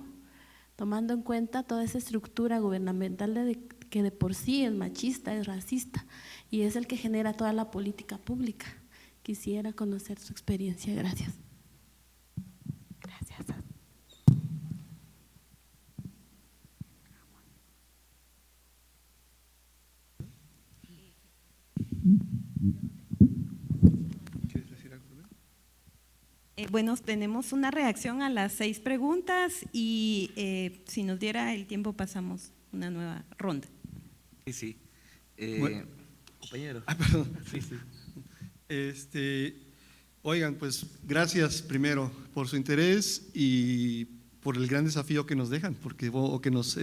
tomando en cuenta toda esa estructura gubernamental que de por sí es machista, es racista y es el que genera toda la política pública. Quisiera conocer su experiencia. Gracias. Gracias. Bueno, tenemos una reacción a las 6 preguntas y si nos diera el tiempo pasamos una nueva ronda. Sí. Bueno. Compañero. Perdón. Sí. Oigan, pues gracias primero por su interés y por el gran desafío que nos dejan, o que nos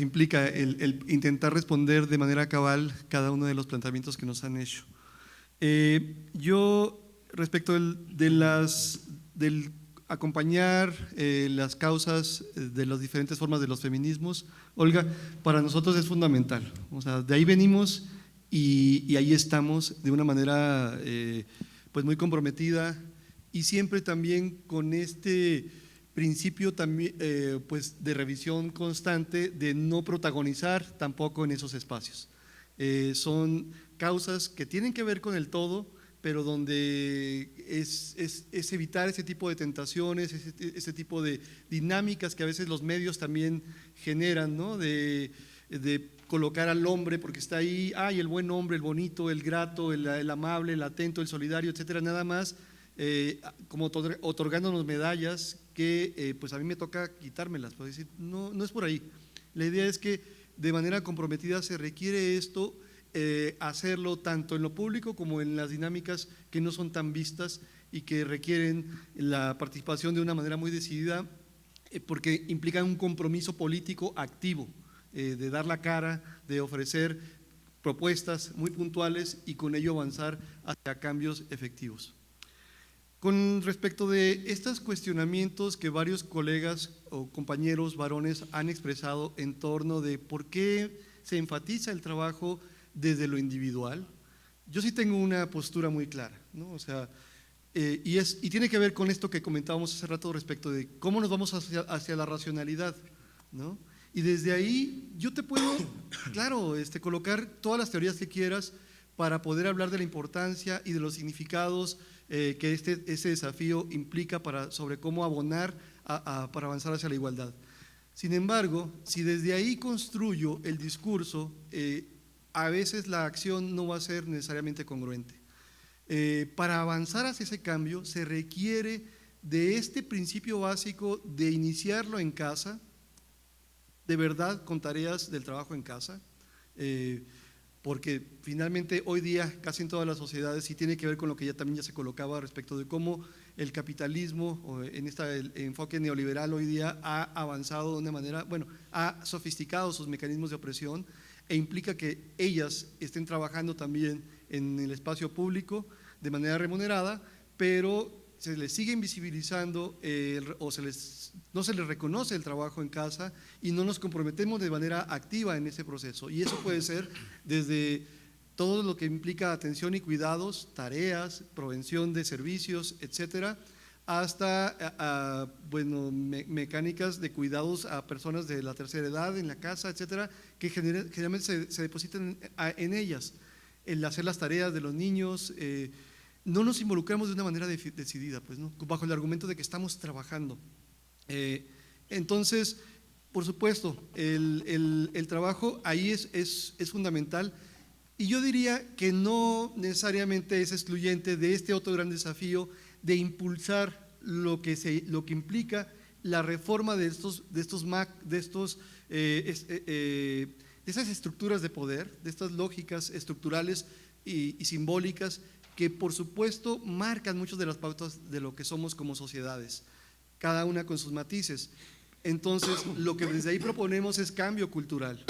implica el intentar responder de manera cabal cada uno de los planteamientos que nos han hecho. Yo, respecto del acompañar las causas de las diferentes formas de los feminismos, Olga, para nosotros es fundamental. O sea, de ahí venimos y ahí estamos de una manera pues muy comprometida y siempre también con este principio también, pues de revisión constante de no protagonizar tampoco en esos espacios. Son causas que tienen que ver con el todo, pero donde es evitar ese tipo de tentaciones, ese tipo de dinámicas que a veces los medios también generan, ¿no? De colocar al hombre porque está ahí, ay, el buen hombre, el bonito, el grato, el amable, el atento, el solidario, etcétera, nada más como otorgándonos medallas que pues a mí me toca quitármelas, por decir, no es por ahí. La idea es que de manera comprometida se requiere esto, hacerlo tanto en lo público como en las dinámicas que no son tan vistas y que requieren la participación de una manera muy decidida porque implican un compromiso político activo, de dar la cara, de ofrecer propuestas muy puntuales y con ello avanzar hacia cambios efectivos. Con respecto de estos cuestionamientos que varios colegas o compañeros varones han expresado en torno de por qué se enfatiza el trabajo desde lo individual, yo sí tengo una postura muy clara, ¿no? O sea, y tiene que ver con esto que comentábamos hace rato respecto de cómo nos vamos hacia la racionalidad, ¿no? Y desde ahí yo te puedo, claro, colocar todas las teorías que quieras para poder hablar de la importancia y de los significados que ese desafío implica sobre cómo abonar para avanzar hacia la igualdad. Sin embargo, si desde ahí construyo el discurso, a veces la acción no va a ser necesariamente congruente. Para avanzar hacia ese cambio se requiere de este principio básico de iniciarlo en casa, de verdad con tareas del trabajo en casa, porque finalmente hoy día casi en todas las sociedades y tiene que ver con lo que también ya se colocaba respecto de cómo el capitalismo o en el enfoque neoliberal hoy día ha avanzado de una manera, bueno, ha sofisticado sus mecanismos de opresión e implica que ellas estén trabajando también en el espacio público de manera remunerada, pero se les sigue invisibilizando o no se les reconoce el trabajo en casa y no nos comprometemos de manera activa en ese proceso. Y eso puede ser desde todo lo que implica atención y cuidados, tareas, prevención de servicios, etcétera, hasta bueno, mecánicas de cuidados a personas de la tercera edad en la casa, etcétera, que generalmente se depositan en ellas. El hacer las tareas de los niños, no nos involucramos de una manera decidida, pues, ¿no? Bajo el argumento de que estamos trabajando. Entonces, Por supuesto, el trabajo ahí es fundamental, y yo diría que no necesariamente es excluyente de este otro gran desafío de impulsar lo que implica la reforma de esas estructuras de poder, de estas lógicas estructurales y simbólicas que por supuesto marcan muchas de las pautas de lo que somos como sociedades, cada una con sus matices. Entonces, lo que desde ahí proponemos es cambio cultural,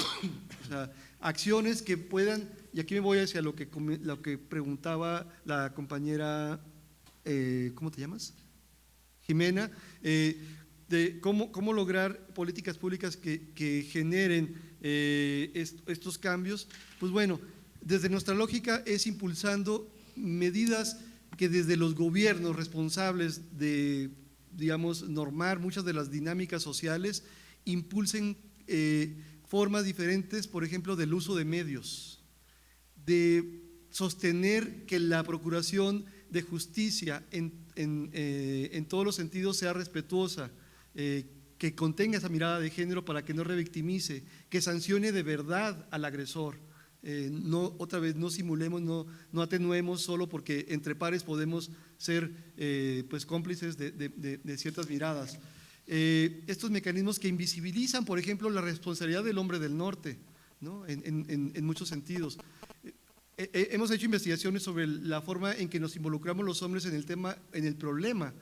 o sea, acciones que puedan, y aquí me voy hacia lo que preguntaba la compañera, ¿cómo te llamas? Jimena, de cómo lograr políticas públicas que generen estos cambios. Pues bueno, desde nuestra lógica es impulsando medidas que desde los gobiernos responsables de, digamos, normar muchas de las dinámicas sociales, impulsen formas diferentes, por ejemplo, del uso de medios, de sostener que la procuración de justicia en todos los sentidos sea respetuosa, que contenga esa mirada de género para que no revictimice, que sancione de verdad al agresor. No, otra vez, no simulemos, no atenuemos solo porque entre pares podemos ser pues cómplices de ciertas miradas. Estos mecanismos que invisibilizan, por ejemplo, la responsabilidad del hombre del norte, ¿no? En muchos sentidos. Hemos hecho investigaciones sobre la forma en que nos involucramos los hombres en el problema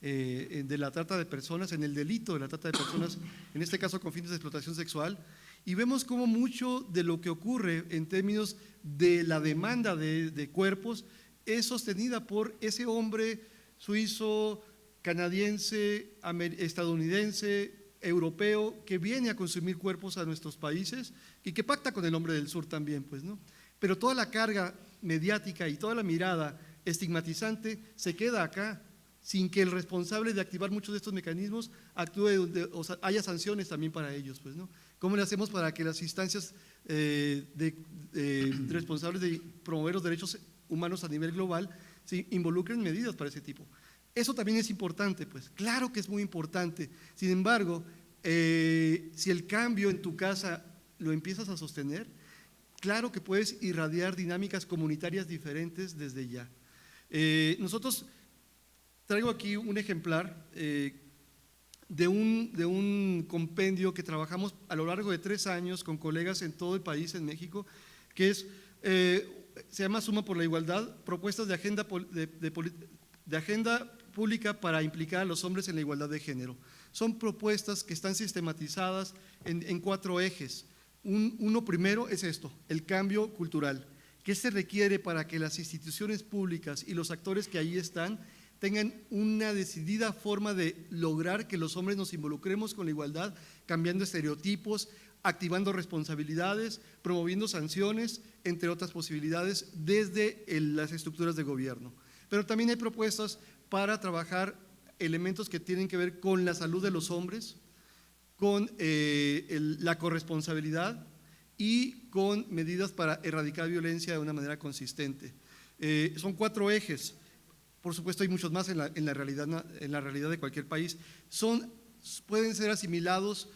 de la trata de personas, en el delito de la trata de personas, en este caso con fines de explotación sexual, y vemos cómo mucho de lo que ocurre en términos de la demanda de cuerpos es sostenida por ese hombre suizo, canadiense, estadounidense, europeo, que viene a consumir cuerpos a nuestros países y que pacta con el hombre del sur también, pues, ¿no? Pero toda la carga mediática y toda la mirada estigmatizante se queda acá, sin que el responsable de activar muchos de estos mecanismos actúe, o sea, haya sanciones también para ellos, pues, ¿no? ¿Cómo le hacemos para que las instancias responsables de promover los derechos humanos a nivel global se involucren medidas para ese tipo? Eso también es importante, pues, claro que es muy importante. Sin embargo, si el cambio en tu casa lo empiezas a sostener, claro que puedes irradiar dinámicas comunitarias diferentes desde ya. Nosotros, traigo aquí un ejemplar de un compendio que trabajamos a lo largo de 3 años con colegas en todo el país, en México, que es, se llama Suma por la Igualdad, propuestas de agenda pública para implicar a los hombres en la igualdad de género. Son propuestas que están sistematizadas en 4 ejes. Uno primero es esto, el cambio cultural. ¿Qué se requiere para que las instituciones públicas y los actores que ahí están tengan una decidida forma de lograr que los hombres nos involucremos con la igualdad, cambiando estereotipos, activando responsabilidades, promoviendo sanciones, entre otras posibilidades, desde las estructuras de gobierno? Pero también hay propuestas para trabajar elementos que tienen que ver con la salud de los hombres, con la corresponsabilidad y con medidas para erradicar violencia de una manera consistente. Son 4 ejes. Por supuesto hay muchos más en la realidad de cualquier país. Pueden ser asimilados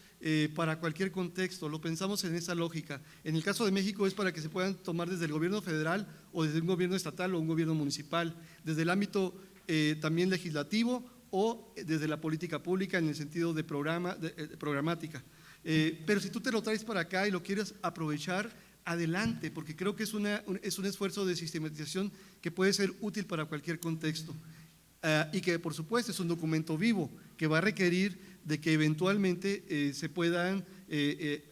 para cualquier contexto, lo pensamos en esa lógica. En el caso de México es para que se puedan tomar desde el gobierno federal o desde un gobierno estatal o un gobierno municipal, desde el ámbito también legislativo o desde la política pública en el sentido de programática. Pero si tú te lo traes para acá y lo quieres aprovechar, adelante, porque creo que es un esfuerzo de sistematización que puede ser útil para cualquier contexto y que por supuesto es un documento vivo que va a requerir de que eventualmente se puedan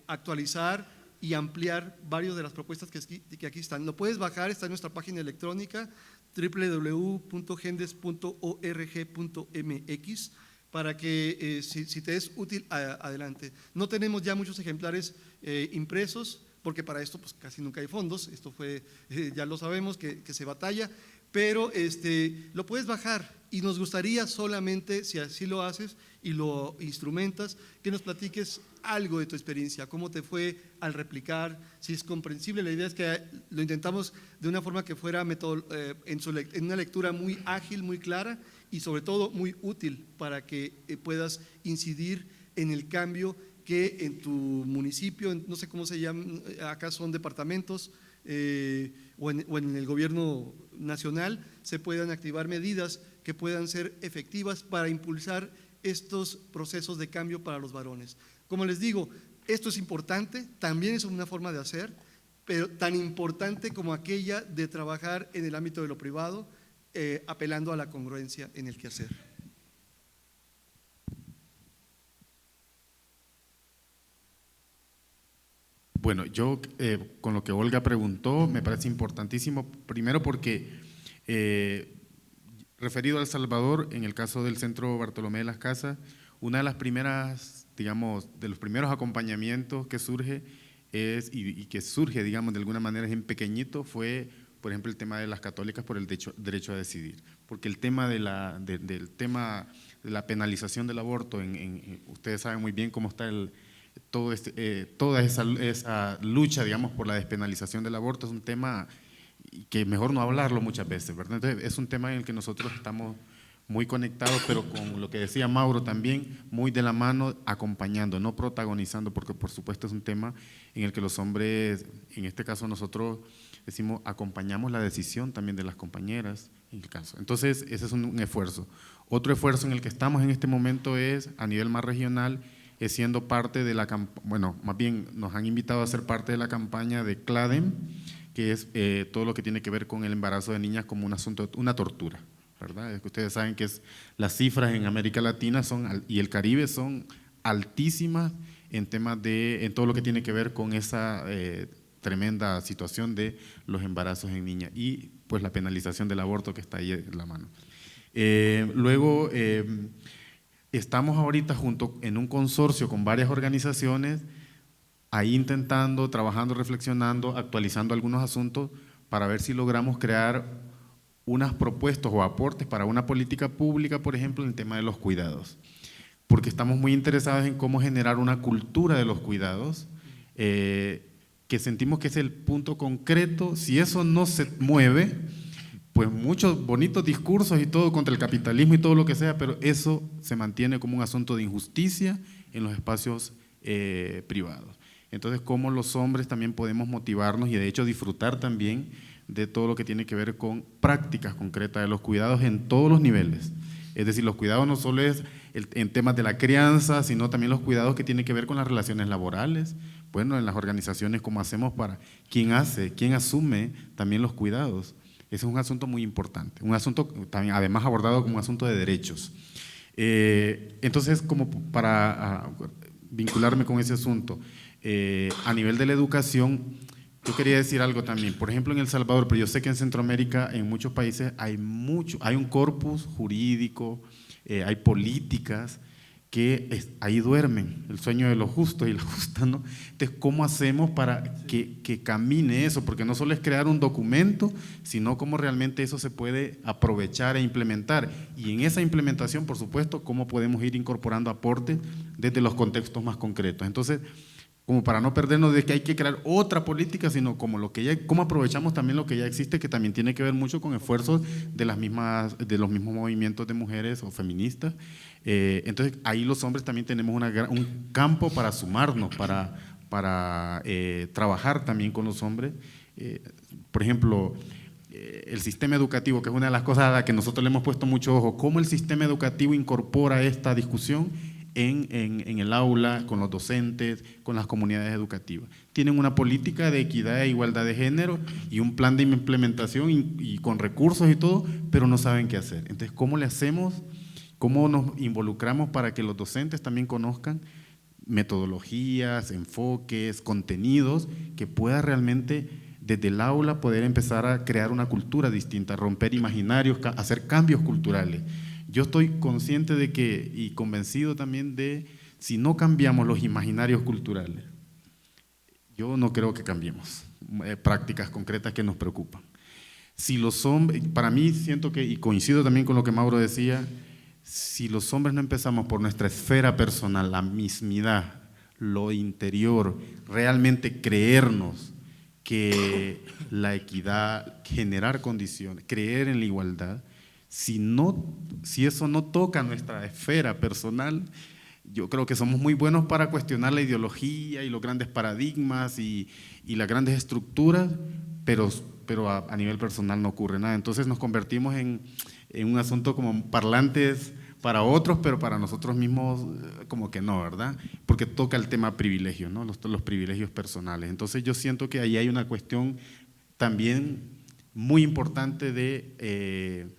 actualizar y ampliar varias de las propuestas que aquí están. Lo puedes bajar, está en nuestra página electrónica www.gendes.org.mx para que si te es útil, adelante. No tenemos ya muchos ejemplares impresos, porque para esto pues casi nunca hay fondos, esto fue, ya lo sabemos que se batalla, pero lo puedes bajar y nos gustaría solamente, si así lo haces y lo instrumentas, que nos platiques algo de tu experiencia, cómo te fue al replicar, si es comprensible. La idea es que lo intentamos de una forma que fuera en una lectura muy ágil, muy clara y sobre todo muy útil para que puedas incidir en el cambio que en tu municipio, no sé cómo se llaman, acá son departamentos, o en el gobierno nacional, se puedan activar medidas que puedan ser efectivas para impulsar estos procesos de cambio para los varones. Como les digo, esto es importante, también es una forma de hacer, pero tan importante como aquella de trabajar en el ámbito de lo privado, apelando a la congruencia en el quehacer. Bueno, yo con lo que Olga preguntó me parece importantísimo, primero porque referido a El Salvador, en el caso del Centro Bartolomé de las Casas, una de las primeras, digamos, de los primeros acompañamientos que surge y que surge, digamos, de alguna manera en pequeñito, fue, por ejemplo, el tema de las católicas por el derecho a decidir, porque el tema del tema de la penalización del aborto, ustedes saben muy bien cómo está toda esa lucha, digamos, por la despenalización del aborto, es un tema que mejor no hablarlo muchas veces, ¿verdad? Entonces, es un tema en el que nosotros estamos muy conectados, pero con lo que decía Mauro también, muy de la mano, acompañando, no protagonizando, porque por supuesto es un tema en el que los hombres, en este caso nosotros decimos, acompañamos la decisión también de las compañeras, en el caso. Entonces, ese es un esfuerzo. Otro esfuerzo en el que estamos en este momento es, a nivel más regional, es siendo parte de la campaña, bueno, más bien nos han invitado a ser parte de la campaña de CLADEM, que es todo lo que tiene que ver con el embarazo de niñas como un asunto, una tortura, ¿verdad? Es que ustedes saben que las cifras en América Latina y el Caribe son altísimas en temas en todo lo que tiene que ver con esa tremenda situación de los embarazos en niñas y pues la penalización del aborto que está ahí en la mano. Luego, estamos ahorita en un consorcio con varias organizaciones, ahí intentando, trabajando, reflexionando, actualizando algunos asuntos para ver si logramos crear unas propuestas o aportes para una política pública, por ejemplo, en el tema de los cuidados, porque estamos muy interesados en cómo generar una cultura de los cuidados, que sentimos que es el punto concreto. Si eso no se mueve, pues muchos bonitos discursos y todo contra el capitalismo y todo lo que sea, pero eso se mantiene como un asunto de injusticia en los espacios privados. Entonces, cómo los hombres también podemos motivarnos y de hecho disfrutar también de todo lo que tiene que ver con prácticas concretas de los cuidados en todos los niveles. Es decir, los cuidados no solo es en temas de la crianza, sino también los cuidados que tienen que ver con las relaciones laborales. Bueno, en las organizaciones, ¿cómo hacemos para quién asume también los cuidados? Ese es un asunto muy importante, un asunto también además abordado como un asunto de derechos. Entonces, como para vincularme con ese asunto, a nivel de la educación, yo quería decir algo también. Por ejemplo, en El Salvador, pero yo sé que en Centroamérica, en muchos países, hay un corpus jurídico, hay políticas que ahí duermen, el sueño de los justos y las justas, ¿no? Entonces, ¿cómo hacemos para que camine eso? Porque no solo es crear un documento, sino cómo realmente eso se puede aprovechar e implementar. Y en esa implementación, por supuesto, cómo podemos ir incorporando aportes desde los contextos más concretos. Entonces, como para no perdernos de que hay que crear otra política, sino como cómo aprovechamos también lo que ya existe, que también tiene que ver mucho con esfuerzos de los mismos movimientos de mujeres o feministas. Entonces, ahí los hombres también tenemos un campo para sumarnos, para trabajar también con los hombres. Por ejemplo, el sistema educativo, que es una de las cosas a las que nosotros le hemos puesto mucho ojo, cómo el sistema educativo incorpora esta discusión en el aula, con los docentes, con las comunidades educativas. Tienen una política de equidad e igualdad de género y un plan de implementación y con recursos y todo, pero no saben qué hacer. Entonces, ¿cómo le hacemos? ¿Cómo nos involucramos para que los docentes también conozcan metodologías, enfoques, contenidos que pueda realmente desde el aula poder empezar a crear una cultura distinta, romper imaginarios, hacer cambios culturales? Yo estoy consciente de que, y convencido también de, si no cambiamos los imaginarios culturales, yo no creo que cambiemos prácticas concretas que nos preocupan. Si los hombres, para mí siento que, y coincido también con lo que Mauro decía, si los hombres no empezamos por nuestra esfera personal, la mismidad, lo interior, realmente creernos que la equidad, generar condiciones, creer en la igualdad, si eso no toca nuestra esfera personal, yo creo que somos muy buenos para cuestionar la ideología y los grandes paradigmas y las grandes estructuras, pero a nivel personal no ocurre nada. Entonces nos convertimos en un asunto como parlantes para otros, pero para nosotros mismos como que no, ¿verdad? Porque toca el tema privilegio, ¿no? Los privilegios personales. Entonces yo siento que ahí hay una cuestión también muy importante de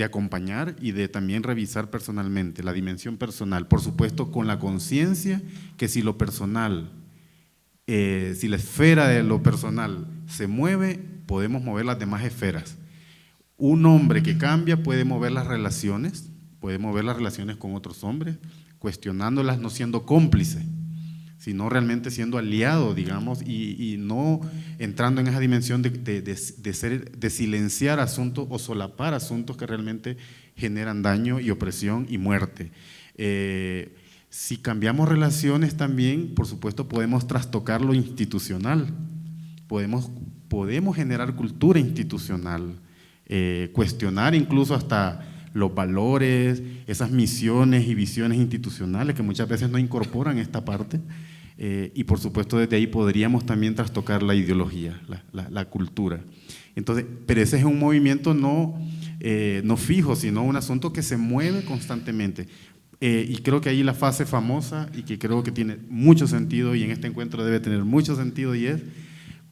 acompañar y de también revisar personalmente, la dimensión personal, por supuesto con la conciencia que si lo personal, si la esfera de lo personal se mueve, podemos mover las demás esferas. Un hombre que cambia puede mover las relaciones con otros hombres, cuestionándolas, no siendo cómplice, sino realmente siendo aliado, digamos, y no entrando en esa dimensión de silenciar asuntos o solapar asuntos que realmente generan daño y opresión y muerte. Si cambiamos relaciones también, por supuesto, podemos trastocar lo institucional, podemos generar cultura institucional, cuestionar incluso hasta los valores, esas misiones y visiones institucionales que muchas veces no incorporan esta parte, y por supuesto desde ahí podríamos también trastocar la ideología, la cultura. Entonces, pero ese es un movimiento no fijo, sino un asunto que se mueve constantemente. Y creo que ahí la fase famosa, y que creo que tiene mucho sentido, y en este encuentro debe tener mucho sentido, y es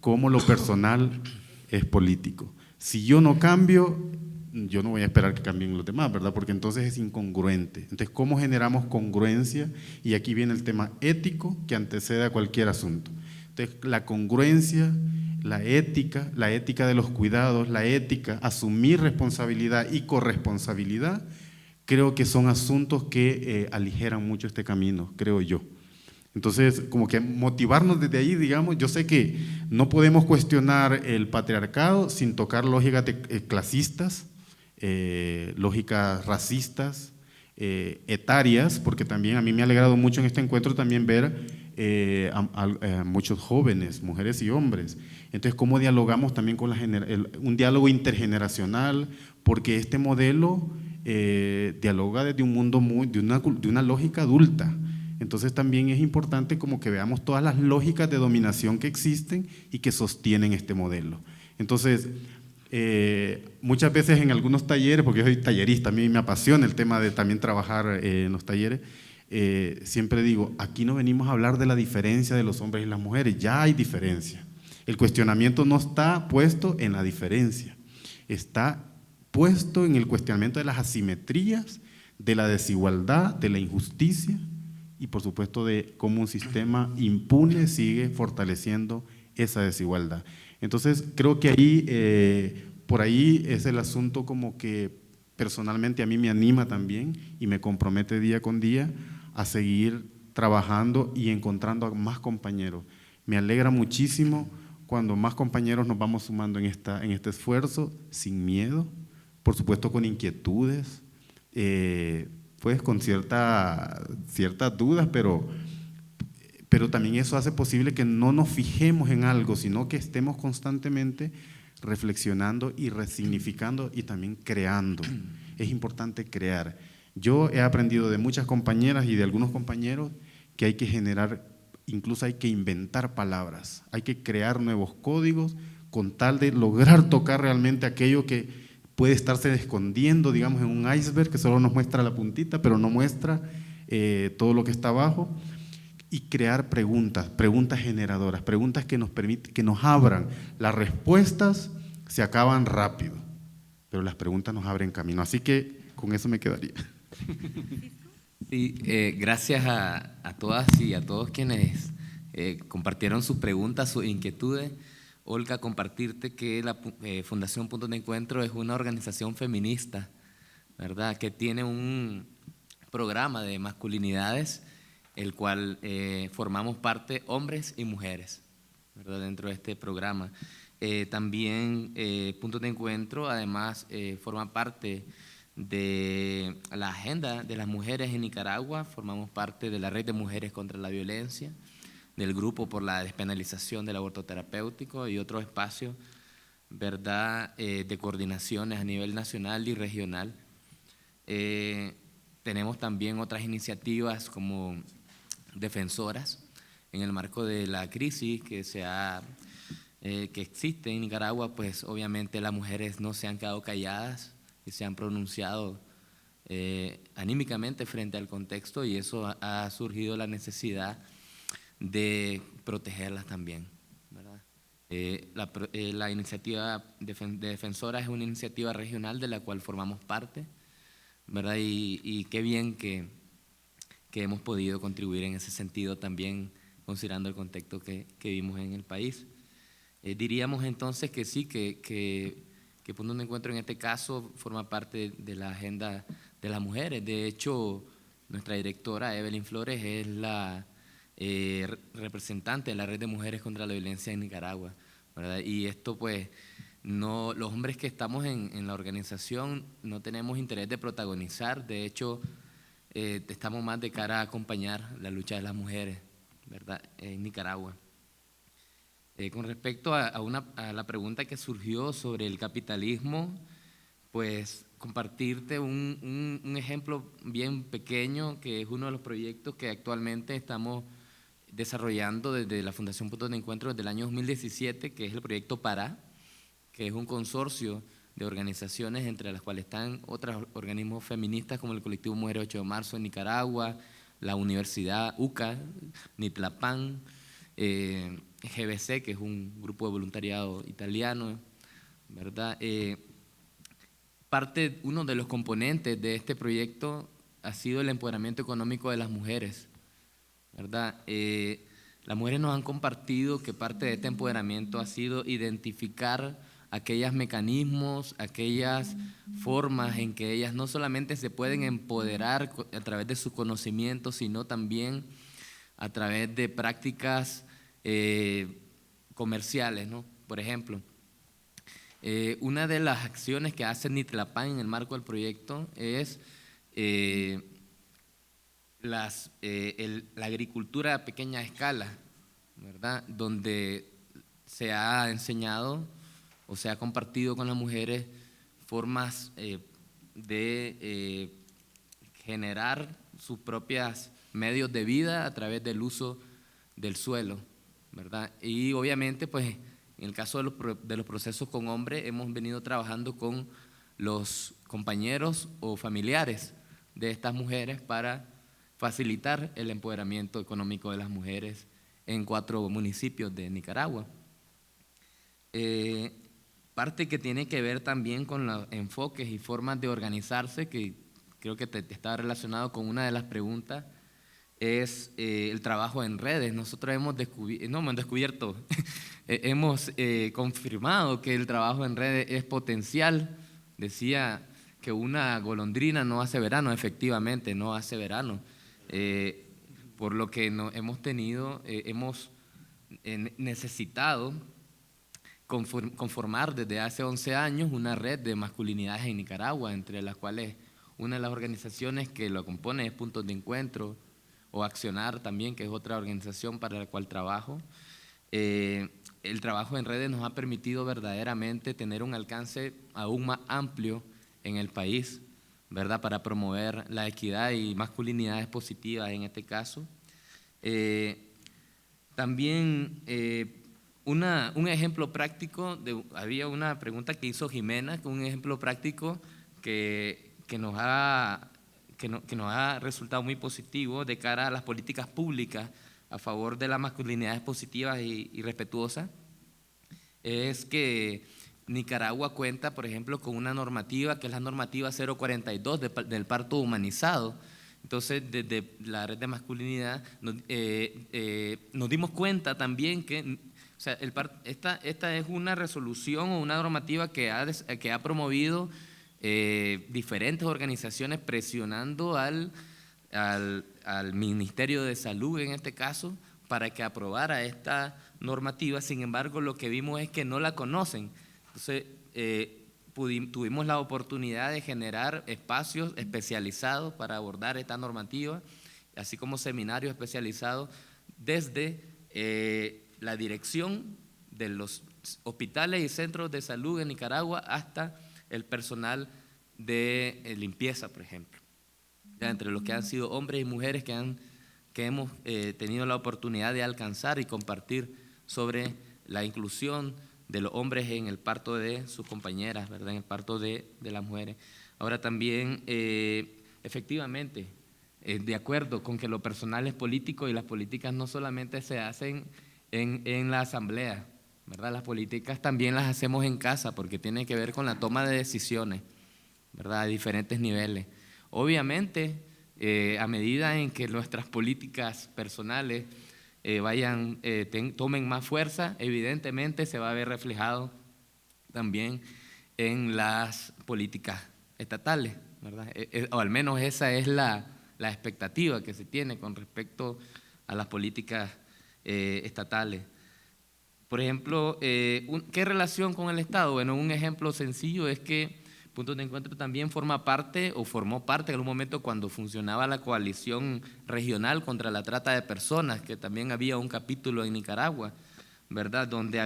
cómo lo personal es político. Si yo no cambio, yo no voy a esperar que cambien los demás, ¿verdad? Porque entonces es incongruente. Entonces, ¿cómo generamos congruencia? Y aquí viene el tema ético que antecede a cualquier asunto. Entonces, la congruencia, la ética de los cuidados, la ética, asumir responsabilidad y corresponsabilidad, creo que son asuntos que aligeran mucho este camino, creo yo. Entonces, como que motivarnos desde ahí, digamos, yo sé que no podemos cuestionar el patriarcado sin tocar lógicas clasistas, lógicas racistas, etarias, porque también a mí me ha alegrado mucho en este encuentro también ver a muchos jóvenes, mujeres y hombres. Entonces, ¿cómo dialogamos también con un diálogo intergeneracional? Porque este modelo dialoga desde un mundo de una lógica adulta. Entonces también es importante como que veamos todas las lógicas de dominación que existen y que sostienen este modelo. Entonces, muchas veces en algunos talleres, porque yo soy tallerista, a mí me apasiona el tema de también trabajar en los talleres, siempre digo, aquí no venimos a hablar de la diferencia de los hombres y las mujeres, ya hay diferencia. El cuestionamiento no está puesto en la diferencia, está puesto en el cuestionamiento de las asimetrías, de la desigualdad, de la injusticia, y por supuesto de cómo un sistema impune sigue fortaleciendo esa desigualdad. Entonces creo que ahí, por ahí es el asunto como que personalmente a mí me anima también y me compromete día con día a seguir trabajando y encontrando a más compañeros. Me alegra muchísimo cuando más compañeros nos vamos sumando en este esfuerzo, sin miedo, por supuesto con inquietudes, pues con ciertas dudas, pero también eso hace posible que no nos fijemos en algo, sino que estemos constantemente reflexionando y resignificando y también creando. Es importante crear. Yo he aprendido de muchas compañeras y de algunos compañeros que hay que generar, incluso hay que inventar palabras, hay que crear nuevos códigos con tal de lograr tocar realmente aquello que puede estarse escondiendo, digamos, en un iceberg que solo nos muestra la puntita, pero no muestra todo lo que está abajo, y crear preguntas generadoras, preguntas que nos permiten, que nos abran. Las respuestas se acaban rápido, pero las preguntas nos abren camino. Así que con eso me quedaría. Sí, gracias a todas y a todos quienes compartieron sus preguntas, sus inquietudes. Olga, compartirte que la Fundación Puntos de Encuentro es una organización feminista, ¿verdad?, que tiene un programa de masculinidades, el cual formamos parte hombres y mujeres, ¿verdad?, dentro de este programa. También Puntos de Encuentro, además, forma parte de la agenda de las mujeres en Nicaragua, formamos parte de la Red de Mujeres contra la Violencia, del Grupo por la Despenalización del Aborto Terapéutico y otros espacios, ¿verdad?, de coordinaciones a nivel nacional y regional. tenemos también otras iniciativas como defensoras en el marco de la crisis que existe en Nicaragua. Pues obviamente las mujeres no se han quedado calladas y se han pronunciado anímicamente frente al contexto, y eso ha surgido la necesidad de protegerlas también, ¿verdad? La iniciativa de defensoras es una iniciativa regional de la cual formamos parte, ¿verdad? Y qué bien que hemos podido contribuir en ese sentido también, considerando el contexto que vivimos en el país. Diríamos entonces que sí, que Punto de Encuentro en este caso forma parte de la agenda de las mujeres. De hecho, nuestra directora Evelyn Flores es la representante de la Red de Mujeres contra la Violencia en Nicaragua, ¿verdad? Y esto pues, no, los hombres que estamos en la organización no tenemos interés de protagonizar. De hecho, estamos más de cara a acompañar la lucha de las mujeres, ¿verdad?, en Nicaragua. Con respecto a la pregunta que surgió sobre el capitalismo, pues compartirte un ejemplo bien pequeño, que es uno de los proyectos que actualmente estamos desarrollando desde la Fundación Puntos de Encuentro desde el año 2017, que es el proyecto PARA, que es un consorcio de organizaciones entre las cuales están otros organismos feministas como el Colectivo Mujeres 8 de Marzo en Nicaragua, la Universidad UCA, Nitlapan, GBC, que es un grupo de voluntariado italiano, ¿verdad? Uno de los componentes de este proyecto ha sido el empoderamiento económico de las mujeres, ¿verdad? Las mujeres nos han compartido que parte de este empoderamiento ha sido identificar aquellos mecanismos, aquellas formas en que ellas no solamente se pueden empoderar a través de su conocimiento, sino también a través de prácticas comerciales, ¿no? Por ejemplo, una de las acciones que hace Nitlapan en el marco del proyecto es la agricultura a pequeña escala, ¿verdad?, donde se ha enseñado o se ha compartido con las mujeres formas de generar sus propios medios de vida a través del uso del suelo, ¿verdad? Y obviamente, pues, en el caso de los procesos con hombres, hemos venido trabajando con los compañeros o familiares de estas mujeres para facilitar el empoderamiento económico de las mujeres en 4 municipios de Nicaragua. Parte que tiene que ver también con los enfoques y formas de organizarse, que creo que está relacionado con una de las preguntas, es el trabajo en redes. Nosotros hemos hemos confirmado que el trabajo en redes es potencial. Decía que una golondrina no hace verano, efectivamente no hace verano, por lo que hemos necesitado conformar desde hace 11 años una red de masculinidades en Nicaragua, entre las cuales una de las organizaciones que lo compone es Puntos de Encuentro, o Accionar también, que es otra organización para la cual trabajo. El trabajo en redes nos ha permitido verdaderamente tener un alcance aún más amplio en el país, ¿verdad?, para promover la equidad y masculinidades positivas en este caso. También un ejemplo práctico, había una pregunta que hizo Jimena, un ejemplo práctico que nos ha resultado muy positivo de cara a las políticas públicas a favor de las masculinidades positivas y respetuosas, es que Nicaragua cuenta, por ejemplo, con una normativa que es la normativa 042 del parto humanizado. Entonces, desde la red de masculinidad nos dimos cuenta también que, o sea, esta es una resolución o una normativa que ha promovido diferentes organizaciones presionando al Ministerio de Salud, en este caso, para que aprobara esta normativa. Sin embargo, lo que vimos es que no la conocen. Entonces, tuvimos la oportunidad de generar espacios especializados para abordar esta normativa, así como seminarios especializados desde la dirección de los hospitales y centros de salud en Nicaragua hasta el personal de limpieza, por ejemplo. ya entre los que han sido hombres y mujeres que hemos tenido la oportunidad de alcanzar y compartir sobre la inclusión de los hombres en el parto de sus compañeras, ¿verdad? En el parto de las mujeres. Ahora también, efectivamente, de acuerdo con que lo personal es político y las políticas no solamente se hacen en la asamblea, ¿verdad? Las políticas también las hacemos en casa porque tiene que ver con la toma de decisiones, ¿verdad? A diferentes niveles. Obviamente, a medida en que nuestras políticas personales tomen más fuerza, evidentemente se va a ver reflejado también en las políticas estatales, ¿verdad? O al menos esa es la expectativa que se tiene con respecto a las políticas estatales. Por ejemplo, ¿qué relación con el Estado? Bueno, un ejemplo sencillo es que Puntos de Encuentro también formó parte en algún momento cuando funcionaba la coalición regional contra la trata de personas, que también había un capítulo en Nicaragua, ¿verdad? Donde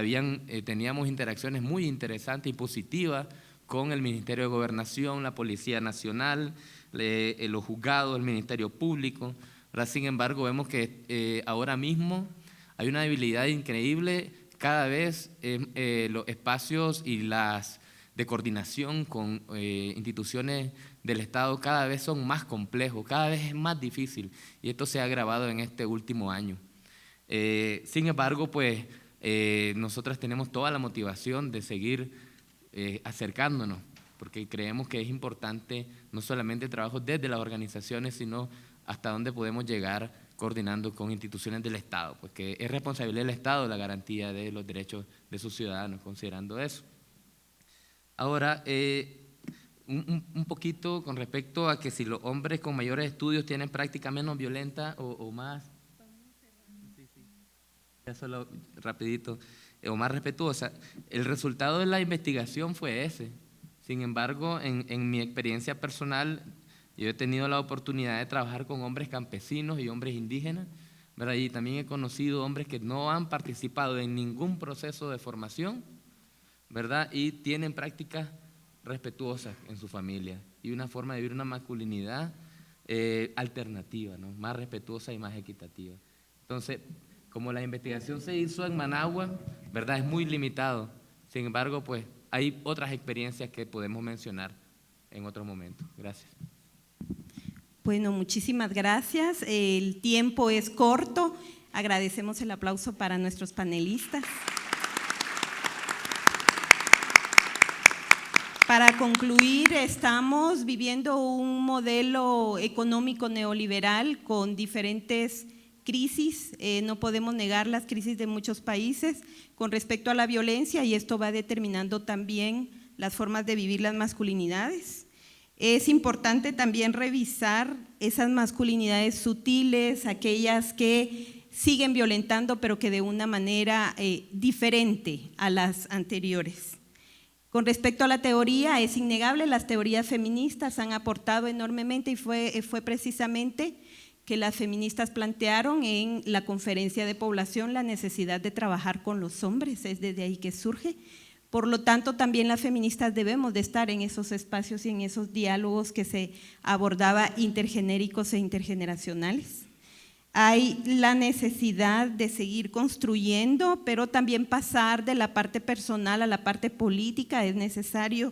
teníamos interacciones muy interesantes y positivas con el Ministerio de Gobernación, la Policía Nacional, los juzgados, el Ministerio Público, ¿verdad? Sin embargo, vemos que ahora mismo hay una debilidad increíble. Cada vez los espacios y las de coordinación con instituciones del Estado cada vez son más complejos, cada vez es más difícil, y esto se ha agravado en este último año. Sin embargo, pues nosotras tenemos toda la motivación de seguir acercándonos, porque creemos que es importante no solamente el trabajo desde las organizaciones, sino hasta dónde podemos llegar coordinando con instituciones del Estado, porque es responsabilidad del Estado la garantía de los derechos de sus ciudadanos, considerando eso. Ahora, un poquito con respecto a que si los hombres con mayores estudios tienen práctica menos violenta o más, ya solo rapidito, o más respetuosa, el resultado de la investigación fue ese. Sin embargo, en mi experiencia personal, yo he tenido la oportunidad de trabajar con hombres campesinos y hombres indígenas, ¿verdad? Y también he conocido hombres que no han participado en ningún proceso de formación, ¿verdad? Y tienen prácticas respetuosas en su familia y una forma de vivir una masculinidad alternativa, ¿no? Más respetuosa y más equitativa. Entonces, como la investigación se hizo en Managua, ¿verdad? Es muy limitado. Sin embargo, pues hay otras experiencias que podemos mencionar en otro momento. Gracias. Bueno, muchísimas gracias. El tiempo es corto. Agradecemos el aplauso para nuestros panelistas. Para concluir, estamos viviendo un modelo económico neoliberal con diferentes crisis, no podemos negar las crisis de muchos países con respecto a la violencia, y esto va determinando también las formas de vivir las masculinidades. Es importante también revisar esas masculinidades sutiles, aquellas que siguen violentando pero que de una manera diferente a las anteriores. Con respecto a la teoría, es innegable, las teorías feministas han aportado enormemente, y fue precisamente que las feministas plantearon en la conferencia de población la necesidad de trabajar con los hombres, es desde ahí que surge. Por lo tanto, también las feministas debemos de estar en esos espacios y en esos diálogos que se abordaba intergenéricos e intergeneracionales. Hay la necesidad de seguir construyendo, pero también pasar de la parte personal a la parte política. Es necesario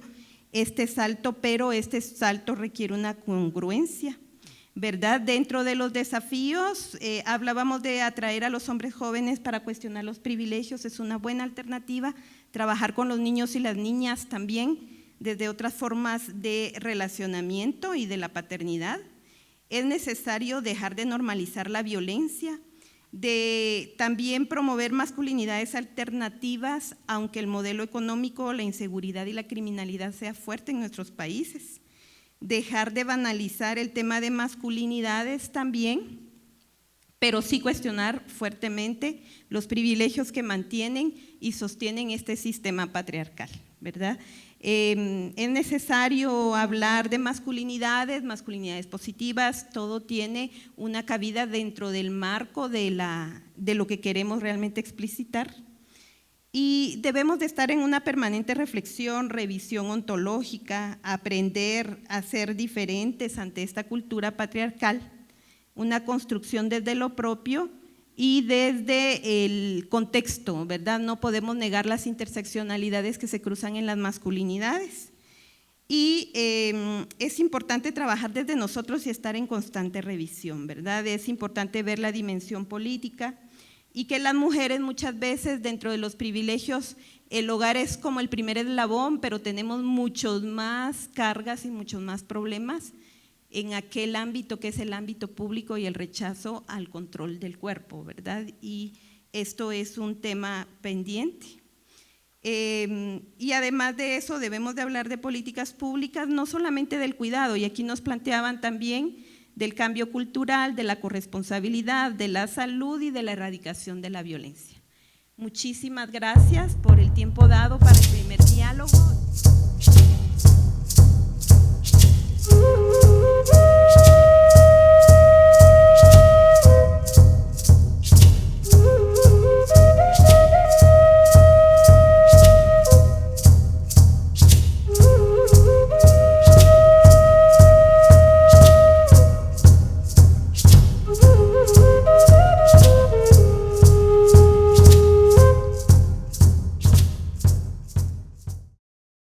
este salto, pero este salto requiere una congruencia, ¿verdad? Dentro de los desafíos, hablábamos de atraer a los hombres jóvenes para cuestionar los privilegios, es una buena alternativa. Trabajar con los niños y las niñas también desde otras formas de relacionamiento y de la paternidad. Es necesario dejar de normalizar la violencia, de también promover masculinidades alternativas, aunque el modelo económico, la inseguridad y la criminalidad sea fuerte en nuestros países. Dejar de banalizar el tema de masculinidades también, pero sí cuestionar fuertemente los privilegios que mantienen y sostienen este sistema patriarcal, ¿verdad? Es necesario hablar de masculinidades, masculinidades positivas, todo tiene una cabida dentro del marco de lo que queremos realmente explicitar. Y Y debemos de estar en una permanente reflexión, revisión ontológica, aprender a ser diferentes ante esta cultura patriarcal, una construcción desde lo propio y desde el contexto, ¿verdad? No podemos negar las interseccionalidades que se cruzan en las masculinidades. Y es importante trabajar desde nosotros y estar en constante revisión, ¿verdad? Es importante ver la dimensión política y que las mujeres muchas veces dentro de los privilegios, el hogar es como el primer eslabón, pero tenemos muchos más cargas y muchos más problemas en aquel ámbito que es el ámbito público y el rechazo al control del cuerpo, ¿verdad? Y esto es un tema pendiente. Y además de eso debemos de hablar de políticas públicas, no solamente del cuidado, y aquí nos planteaban también del cambio cultural, de la corresponsabilidad, de la salud y de la erradicación de la violencia. Muchísimas gracias por el tiempo dado para el primer diálogo.